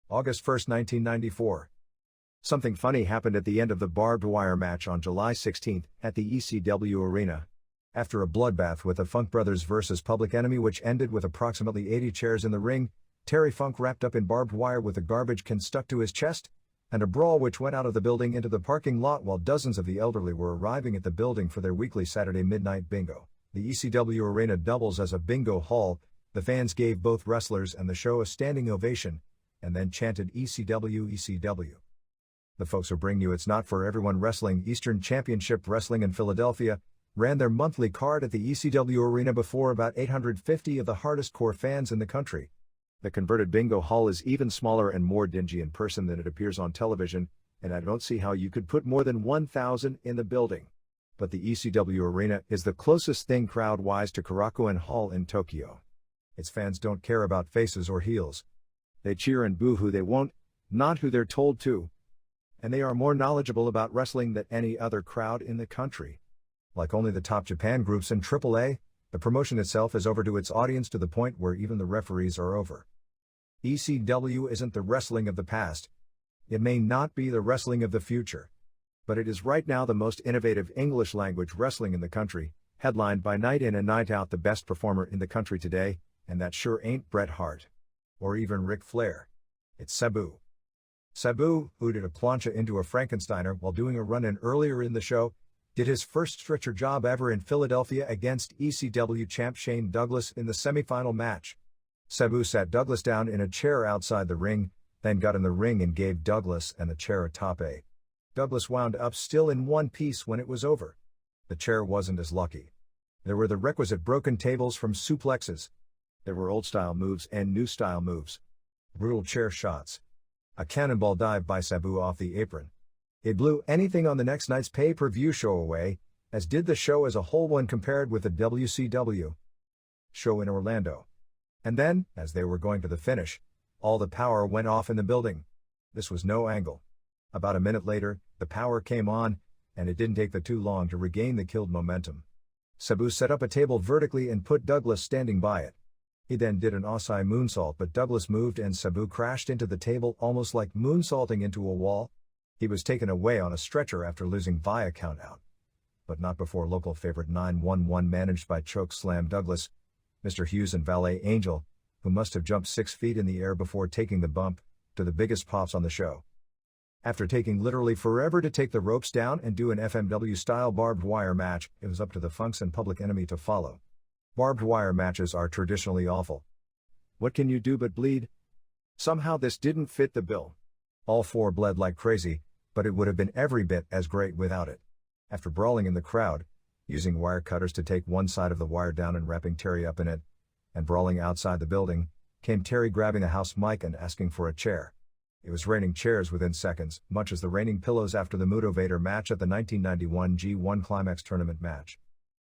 August 1, 1994. Something funny happened at the end of the barbed wire match on July 16 at the ECW arena. After a bloodbath with the Funk Brothers versus Public Enemy, which ended with approximately 80 chairs in the ring, Terry Funk wrapped up in barbed wire with a garbage can stuck to his chest, and a brawl which went out of the building into the parking lot while dozens of the elderly were arriving at the building for their weekly Saturday midnight bingo. The ECW arena doubles as a bingo hall. The fans gave both wrestlers and the show a standing ovation, and then chanted ECW, ECW. The folks who bring you It's Not For Everyone Wrestling, Eastern Championship Wrestling in Philadelphia, ran their monthly card at the ECW arena before about 850 of the hardest core fans in the country. The converted bingo hall is even smaller and more dingy in person than it appears on television, and I don't see how you could put more than 1,000 in the building. But the ECW arena is the closest thing crowd-wise to Korakuen Hall in Tokyo. Its fans don't care about faces or heels. They cheer and boo who they want, not who they're told to. And they are more knowledgeable about wrestling than any other crowd in the country. Like only the top Japan groups in AAA, the promotion itself is over to its audience, to the point where even the referees are over. ECW isn't the wrestling of the past. It may not be the wrestling of the future. But it is right now the most innovative English-language wrestling in the country, headlined by night in and night out the best performer in the country today, and that sure ain't Bret Hart. Or even Ric Flair. It's Sabu. Sabu, who did a plancha into a Frankensteiner while doing a run-in earlier in the show, did his first stretcher job ever in Philadelphia against ECW champ Shane Douglas in the semifinal match. Sabu sat Douglas down in a chair outside the ring, then got in the ring and gave Douglas and the chair a top A. Douglas wound up still in one piece when it was over. The chair wasn't as lucky. There were the requisite broken tables from suplexes. There were old-style moves and new-style moves. Brutal chair shots. A cannonball dive by Sabu off the apron. It blew anything on the next night's pay-per-view show away, as did the show as a whole when compared with the WCW show in Orlando. And then, as they were going to the finish, all the power went off in the building. This was no angle. About a minute later, the power came on, and it didn't take them too long to regain the killed momentum. Sabu set up a table vertically and put Douglas standing by it. He then did an Osai moonsault, but Douglas moved and Sabu crashed into the table almost like moonsaulting into a wall. He was taken away on a stretcher after losing via countout. But not before local favorite 911 managed by choke slam Douglas, Mr. Hughes and Valet Angel, who must have jumped 6 feet in the air before taking the bump, to the biggest pops on the show. After taking literally forever to take the ropes down and do an FMW-style barbed wire match, it was up to the Funks and Public Enemy to follow. Barbed wire matches are traditionally awful. What can you do but bleed? Somehow this didn't fit the bill. All 4 bled like crazy, but it would have been every bit as great without it. After brawling in the crowd, using wire cutters to take one side of the wire down and wrapping Terry up in it, and brawling outside the building, came Terry grabbing a house mic and asking for a chair. It was raining chairs within seconds, much as the raining pillows after the Muto Vader match at the 1991 G1 Climax tournament match.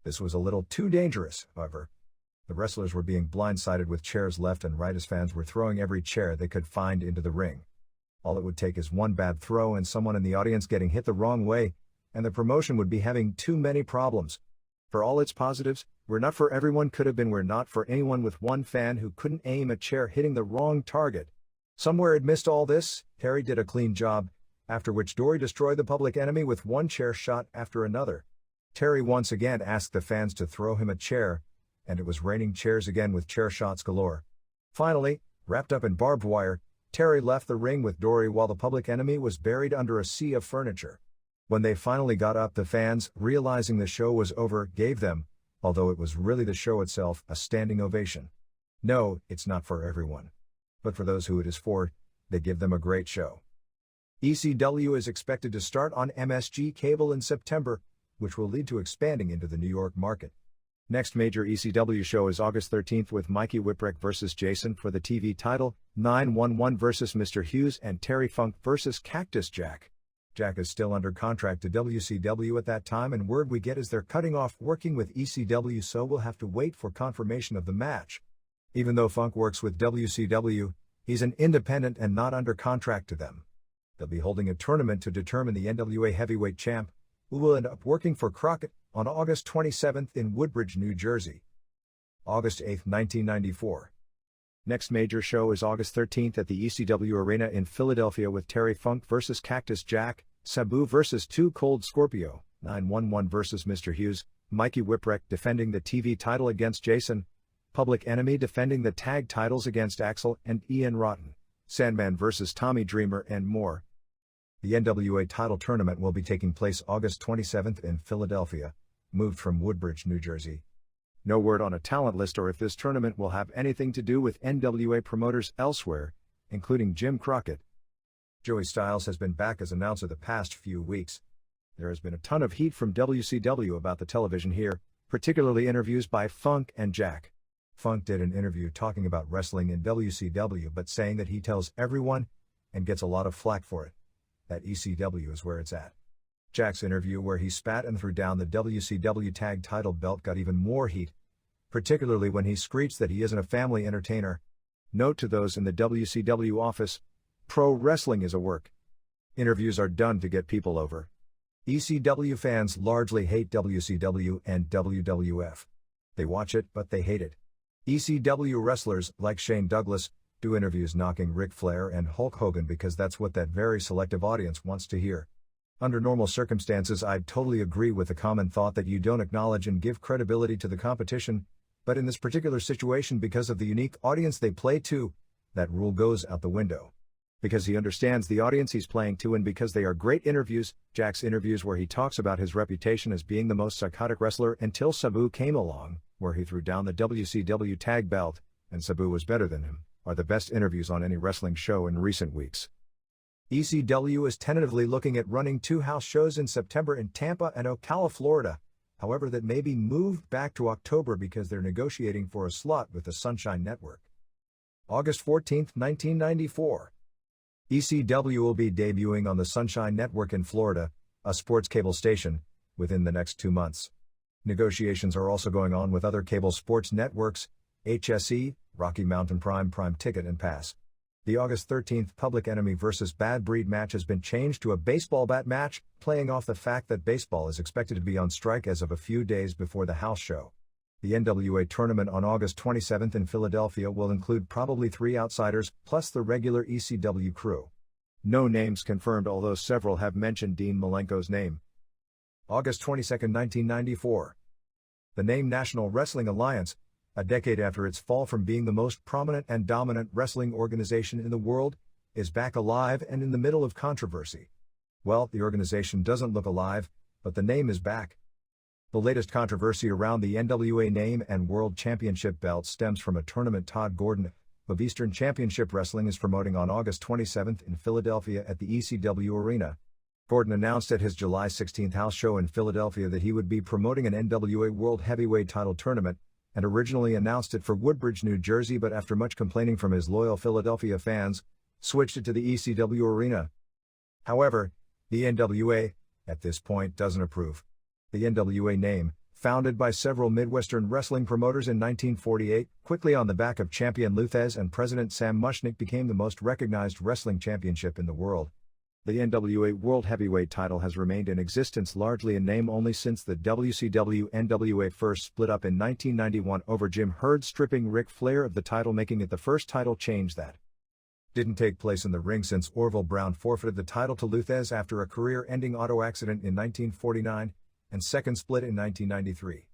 This was a little too dangerous, however. The wrestlers were being blindsided with chairs left and right as fans were throwing every chair they could find into the ring. All it would take is one bad throw and someone in the audience getting hit the wrong way, and the promotion would be having too many problems. For all its positives, We're Not For Everyone could have been We're Not For Anyone with one fan who couldn't aim a chair hitting the wrong target. Somewhere amidst all this, Terry did a clean job, after which Dory destroyed the Public Enemy with one chair shot after another. Terry once again asked the fans to throw him a chair, and it was raining chairs again with chair shots galore. Finally, wrapped up in barbed wire, Terry left the ring with Dory while the Public Enemy was buried under a sea of furniture. When they finally got up, the fans, realizing the show was over, gave them, although it was really the show itself, a standing ovation. No, it's not for everyone. But for those who it is for, they give them a great show. ECW is expected to start on MSG Cable in September, which will lead to expanding into the New York market. Next major ECW show is August 13th with Mikey Whipwreck vs. Jason for the TV title, 911 vs. Mr. Hughes and Terry Funk vs. Cactus Jack. Jack is still under contract to WCW at that time, and word we get is they're cutting off working with ECW, so we'll have to wait for confirmation of the match. Even though Funk works with WCW, he's an independent and not under contract to them. They'll be holding a tournament to determine the NWA heavyweight champ, who will end up working for Crockett, on August 27th in Woodbridge, New Jersey. August 8, 1994. Next major show is August 13th at the ECW Arena in Philadelphia with Terry Funk vs. Cactus Jack, Sabu vs. Too Cold Scorpio, 911 vs. Mr. Hughes, Mikey Whipwreck defending the TV title against Jason, Public Enemy defending the tag titles against Axel and Ian Rotten, Sandman vs. Tommy Dreamer, and more. The NWA title tournament will be taking place August 27th in Philadelphia, moved from Woodbridge, New Jersey. No word on a talent list or if this tournament will have anything to do with NWA promoters elsewhere, including Jim Crockett. Joey Styles has been back as announcer the past few weeks. There has been a ton of heat from WCW about the television here, particularly interviews by Funk and Jack. Funk did an interview talking about wrestling in WCW but saying that he tells everyone, and gets a lot of flack for it, that ECW is where it's at. Jack's interview where he spat and threw down the WCW tag title belt got even more heat, particularly when he screeched that he isn't a family entertainer. Note to those in the WCW office, pro wrestling is a work. Interviews are done to get people over. ECW fans largely hate WCW and WWF. They watch it but they hate it. ECW wrestlers, like Shane Douglas, do interviews knocking Ric Flair and Hulk Hogan because that's what that very selective audience wants to hear. Under normal circumstances, I'd totally agree with the common thought that you don't acknowledge and give credibility to the competition, but in this particular situation, because of the unique audience they play to, that rule goes out the window. Because he understands the audience he's playing to and because they are great interviews, Jack's interviews where he talks about his reputation as being the most psychotic wrestler until Sabu came along, where he threw down the WCW tag belt, and Sabu was better than him, are the best interviews on any wrestling show in recent weeks. ECW is tentatively looking at running 2 house shows in September in Tampa and Ocala, Florida, however that may be moved back to October because they're negotiating for a slot with the Sunshine Network. August 14, 1994. ECW will be debuting on the Sunshine Network in Florida, a sports cable station, within the next 2 months. Negotiations are also going on with other cable sports networks, HSE, Rocky Mountain Prime Ticket and Pass. The August 13th Public Enemy vs. Bad Breed match has been changed to a baseball bat match, playing off the fact that baseball is expected to be on strike as of a few days before the house show. The NWA tournament on August 27th in Philadelphia will include probably 3 outsiders, plus the regular ECW crew. No names confirmed, although several have mentioned Dean Malenko's name. August 22, 1994. The name National Wrestling Alliance, a decade after its fall from being the most prominent and dominant wrestling organization in the world, is back alive and in the middle of controversy. Well, the organization doesn't look alive, but the name is back. The latest controversy around the NWA name and World Championship belt stems from a tournament Todd Gordon of Eastern Championship Wrestling is promoting on August 27th in Philadelphia at the ECW Arena. Gordon announced at his July 16th house show in Philadelphia that he would be promoting an NWA World Heavyweight title tournament, and originally announced it for Woodbridge, New Jersey, but after much complaining from his loyal Philadelphia fans, switched it to the ECW arena. However, the NWA, at this point, doesn't approve. The NWA name, founded by several Midwestern wrestling promoters in 1948, quickly on the back of champion Lou Thesz and President Sam Mushnick, became the most recognized wrestling championship in the world. The NWA World Heavyweight title has remained in existence largely in name only since the WCW NWA first split up in 1991 over Jim Herd stripping Ric Flair of the title, making it the first title change that didn't take place in the ring since Orville Brown forfeited the title to Lou Thesz after a career-ending auto accident in 1949, and second split in 1993.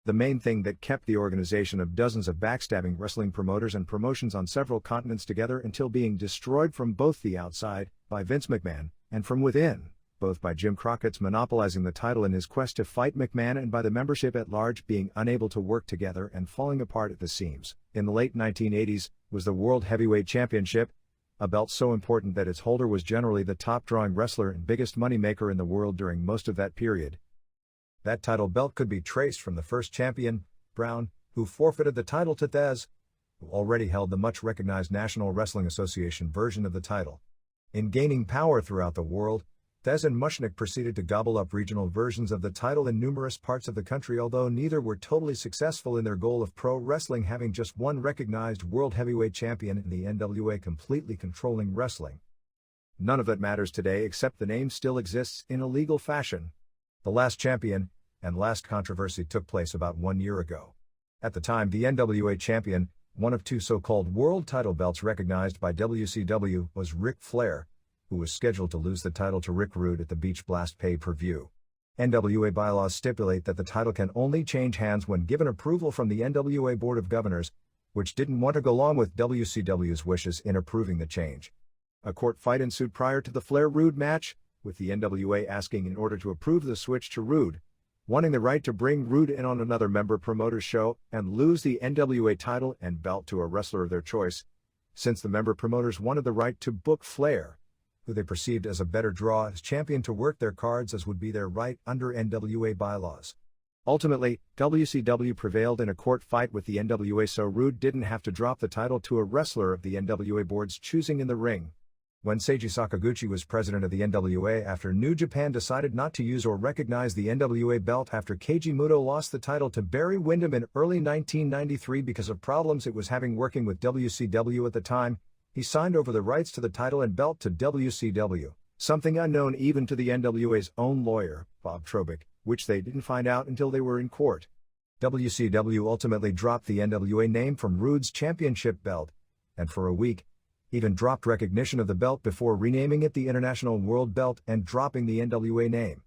The main thing that kept the organization of dozens of backstabbing wrestling promoters and promotions on several continents together until being destroyed from both the outside, by Vince McMahon, and from within, both by Jim Crockett's monopolizing the title in his quest to fight McMahon and by the membership at large being unable to work together and falling apart at the seams. In the late 1980s, was the World Heavyweight Championship, a belt so important that its holder was generally the top-drawing wrestler and biggest moneymaker in the world during most of that period. That title belt could be traced from the first champion, Brown, who forfeited the title to Thesz, who already held the much-recognized National Wrestling Association version of the title. In gaining power throughout the world, Thesz and Mushnick proceeded to gobble up regional versions of the title in numerous parts of the country, although neither were totally successful in their goal of pro wrestling having just one recognized World Heavyweight Champion and the NWA completely controlling wrestling. None of that matters today except the name still exists in a legal fashion. The last champion and last controversy took place about 1 year ago. At the time, the NWA champion, one of two so-called world title belts recognized by WCW, was Ric Flair, who was scheduled to lose the title to Rick Rude at the Beach Blast pay-per-view. NWA bylaws stipulate that the title can only change hands when given approval from the NWA Board of Governors, which didn't want to go along with WCW's wishes in approving the change. A court fight ensued prior to the Flair-Rude match, with the NWA asking in order to approve the switch to Rude, wanting the right to bring Rude in on another member promoter's show and lose the NWA title and belt to a wrestler of their choice, since the member promoters wanted the right to book Flair, who they perceived as a better draw as champion, to work their cards as would be their right under NWA bylaws. Ultimately, WCW prevailed in a court fight with the NWA so Rude didn't have to drop the title to a wrestler of the NWA board's choosing in the ring. When Seiji Sakaguchi was president of the NWA after New Japan decided not to use or recognize the NWA belt after Keiji Muto lost the title to Barry Windham in early 1993 because of problems it was having working with WCW at the time, he signed over the rights to the title and belt to WCW, something unknown even to the NWA's own lawyer, Bob Trobick, which they didn't find out until they were in court. WCW ultimately dropped the NWA name from Rude's championship belt, and for a week, even dropped recognition of the belt before renaming it the International World Belt and dropping the NWA name.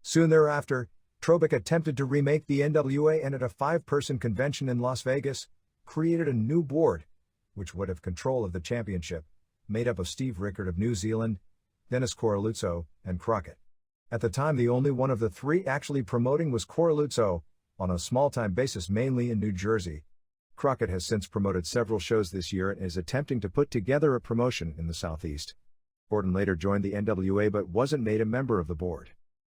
Soon thereafter, Trobick attempted to remake the NWA and at a 5-person convention in Las Vegas, created a new board, which would have control of the championship, made up of Steve Rickard of New Zealand, Dennis Coraluzzo, and Crockett. At the time, the only one of the three actually promoting was Coraluzzo, on a small-time basis mainly in New Jersey. Crockett has since promoted several shows this year and is attempting to put together a promotion in the Southeast. Gordon later joined the NWA but wasn't made a member of the board.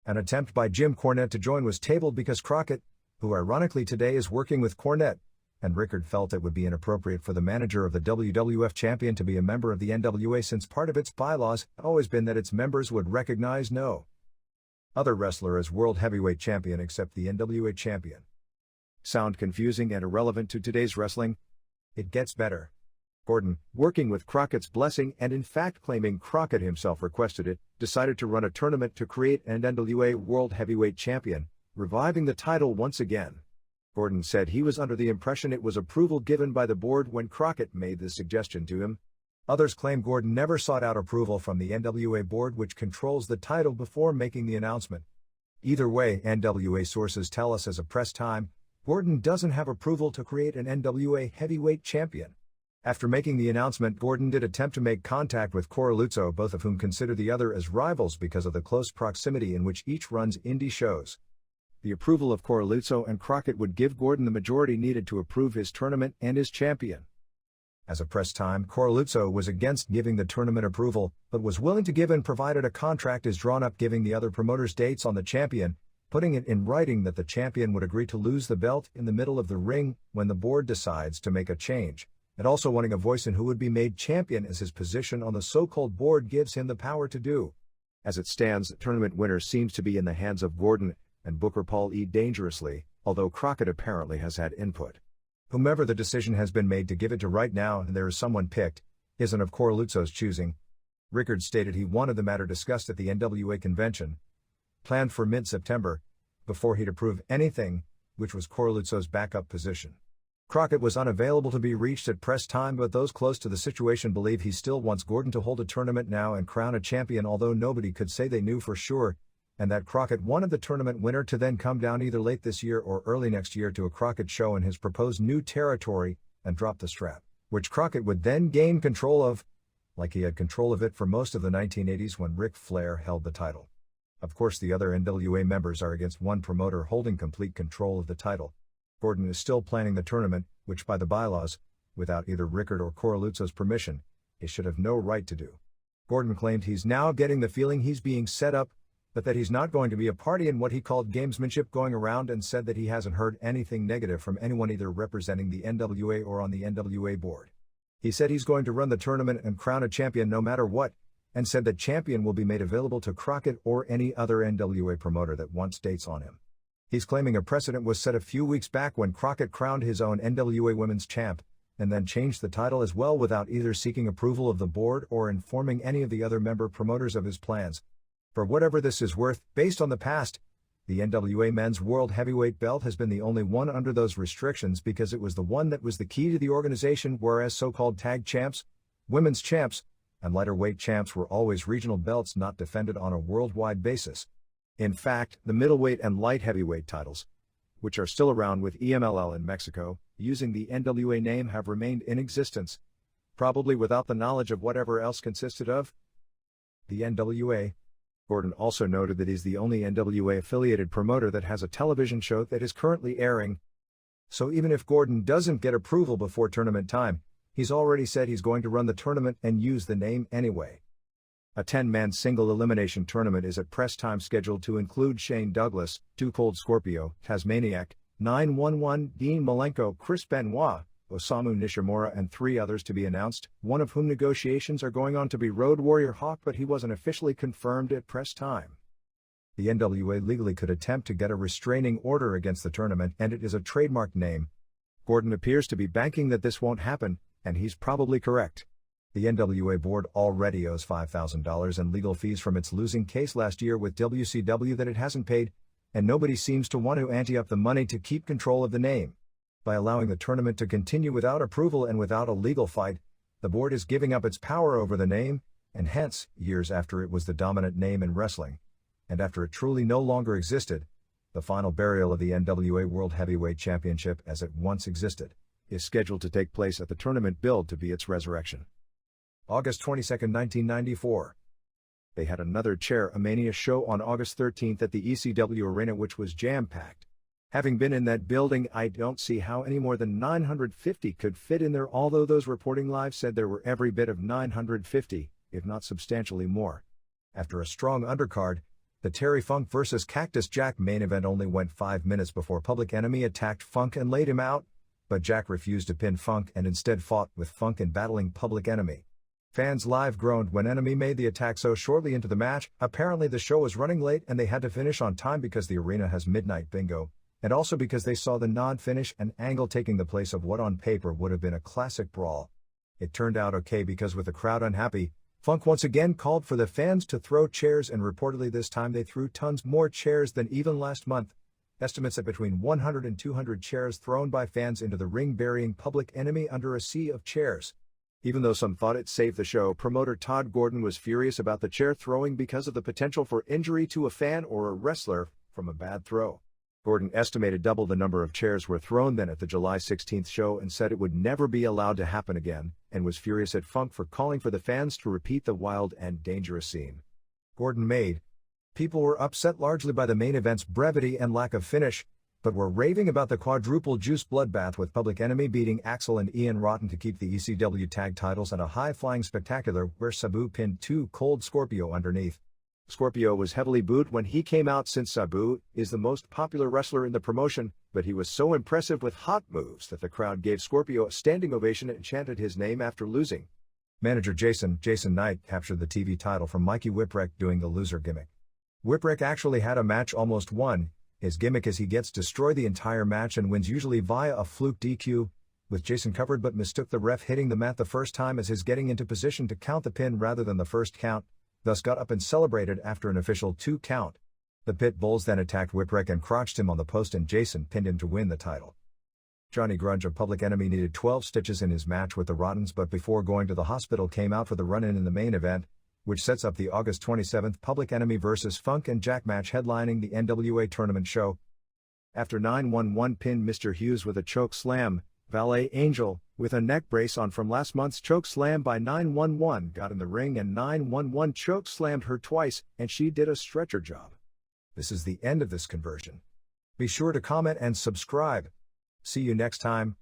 An attempt by Jim Cornette to join was tabled because Crockett, who ironically today is working with Cornette, and Rickard felt it would be inappropriate for the manager of the WWF champion to be a member of the NWA since part of its bylaws had always been that its members would recognize no other wrestler as World Heavyweight Champion except the NWA champion. Sound confusing and irrelevant to today's wrestling? It gets better. Gordon, working with Crockett's blessing and in fact claiming Crockett himself requested it, decided to run a tournament to create an NWA World Heavyweight Champion, reviving the title once again. Gordon said he was under the impression it was approval given by the board when Crockett made the suggestion to him. Others claim Gordon never sought out approval from the NWA board, which controls the title, before making the announcement. Either way, NWA sources tell us as of press time, Gordon doesn't have approval to create an NWA heavyweight champion. After making the announcement, Gordon did attempt to make contact with Coraluzzo, both of whom consider the other as rivals because of the close proximity in which each runs indie shows. The approval of Coraluzzo and Crockett would give Gordon the majority needed to approve his tournament and his champion. As of press time, Coraluzzo was against giving the tournament approval, but was willing to give in provided a contract is drawn up giving the other promoters dates on the champion, putting it in writing that the champion would agree to lose the belt in the middle of the ring when the board decides to make a change, and also wanting a voice in who would be made champion as his position on the so-called board gives him the power to do. As it stands, the tournament winner seems to be in the hands of Gordon and Booker Paul E. Dangerously, although Crockett apparently has had input. Whomever the decision has been made to give it to right now and there is someone picked, isn't of Corluzzo's choosing. Rickard stated he wanted the matter discussed at the NWA convention, planned for mid-September, before he'd approve anything, which was Corluzzo's backup position. Crockett was unavailable to be reached at press time, but those close to the situation believe he still wants Gordon to hold a tournament now and crown a champion, although nobody could say they knew for sure, and that Crockett wanted the tournament winner to then come down either late this year or early next year to a Crockett show in his proposed new territory and drop the strap, which Crockett would then gain control of, like he had control of it for most of the 1980s when Ric Flair held the title. Of course, the other NWA members are against one promoter holding complete control of the title. Gordon is still planning the tournament, which by the bylaws, without either Rickard or Corluzzo's permission, he should have no right to do. Gordon claimed he's now getting the feeling he's being set up, but that he's not going to be a party in what he called gamesmanship going around, and said that he hasn't heard anything negative from anyone either representing the NWA or on the NWA board. He said he's going to run the tournament and crown a champion no matter what, and said that champion will be made available to Crockett or any other NWA promoter that wants dates on him. He's claiming a precedent was set a few weeks back when Crockett crowned his own NWA Women's Champ, and then changed the title as well without either seeking approval of the board or informing any of the other member promoters of his plans. For whatever this is worth, based on the past, the NWA Men's World Heavyweight belt has been the only one under those restrictions because it was the one that was the key to the organization, whereas so-called tag champs, women's champs, and lighter weight champs were always regional belts not defended on a worldwide basis. In fact, the middleweight and light heavyweight titles, which are still around with EMLL in Mexico, using the NWA name, have remained in existence, probably without the knowledge of whatever else consisted of the NWA. Gordon also noted that he's the only NWA-affiliated promoter that has a television show that is currently airing. So even if Gordon doesn't get approval before tournament time, he's already said he's going to run the tournament and use the name anyway. A 10-man single elimination tournament is at press time scheduled to include Shane Douglas, Too Cold Scorpio, Tasmaniac, 911, Dean Malenko, Chris Benoit, Osamu Nishimura, and 3 others to be announced, one of whom negotiations are going on to be Road Warrior Hawk, but he wasn't officially confirmed at press time. The NWA legally could attempt to get a restraining order against the tournament, and it is a trademark name. Gordon appears to be banking that this won't happen, and he's probably correct. The NWA board already owes $5,000 in legal fees from its losing case last year with WCW that it hasn't paid, and nobody seems to want to ante up the money to keep control of the name. By allowing the tournament to continue without approval and without a legal fight, the board is giving up its power over the name, and hence, years after it was the dominant name in wrestling, and after it truly no longer existed, the final burial of the NWA World Heavyweight Championship as it once existed is scheduled to take place at the tournament billed to be its resurrection. August 22, 1994. They had another Chair-A-Mania show on August 13 at the ECW Arena, which was jam-packed. Having been in that building, I don't see how any more than 950 could fit in there, although those reporting live said there were every bit of 950, if not substantially more. After a strong undercard, the Terry Funk vs. Cactus Jack main event only went 5 minutes before Public Enemy attacked Funk and laid him out, but Jack refused to pin Funk and instead fought with Funk in battling Public Enemy. Fans live groaned when Enemy made the attack so shortly into the match. Apparently the show was running late and they had to finish on time because the arena has midnight bingo, and also because they saw the nod finish and Angle taking the place of what on paper would have been a classic brawl. It turned out okay because with the crowd unhappy, Funk once again called for the fans to throw chairs, and reportedly this time they threw tons more chairs than even last month. Estimates at between 100 and 200 chairs thrown by fans into the ring, burying Public Enemy under a sea of chairs. Even though some thought it saved the show, promoter Todd Gordon was furious about the chair throwing because of the potential for injury to a fan or a wrestler from a bad throw. Gordon estimated double the number of chairs were thrown then at the July 16th show and said it would never be allowed to happen again, and was furious at Funk for calling for the fans to repeat the wild and dangerous scene Gordon made. People were upset largely by the main event's brevity and lack of finish, but were raving about the quadruple juice bloodbath with Public Enemy beating Axel and Ian Rotten to keep the ECW tag titles and a high-flying spectacular where Sabu pinned Too Cold Scorpio underneath. Scorpio was heavily booed when he came out since Sabu is the most popular wrestler in the promotion, but he was so impressive with hot moves that the crowd gave Scorpio a standing ovation and chanted his name after losing. Manager Jason Knight captured the TV title from Mikey Whipwreck doing the loser gimmick. Whipwreck actually had a match almost won. His gimmick is he gets destroyed the entire match and wins usually via a fluke DQ, with Jason covered but mistook the ref hitting the mat the first time as his getting into position to count the pin rather than the first count, thus got up and celebrated after an official 2 count. The Pit Bulls then attacked Whipwreck and crotched him on the post and Jason pinned him to win the title. Johnny Grunge of Public Enemy needed 12 stitches in his match with the Rottens but before going to the hospital came out for the run-in in the main event, which sets up the August 27th Public Enemy vs. Funk and Jack match headlining the NWA tournament show. After 911 pinned Mr. Hughes with a choke slam, Valet Angel, with a neck brace on from last month's choke slam by 911, got in the ring and 911 choke slammed her twice and she did a stretcher job. This is the end of this conversion. Be sure to comment and subscribe. See you next time.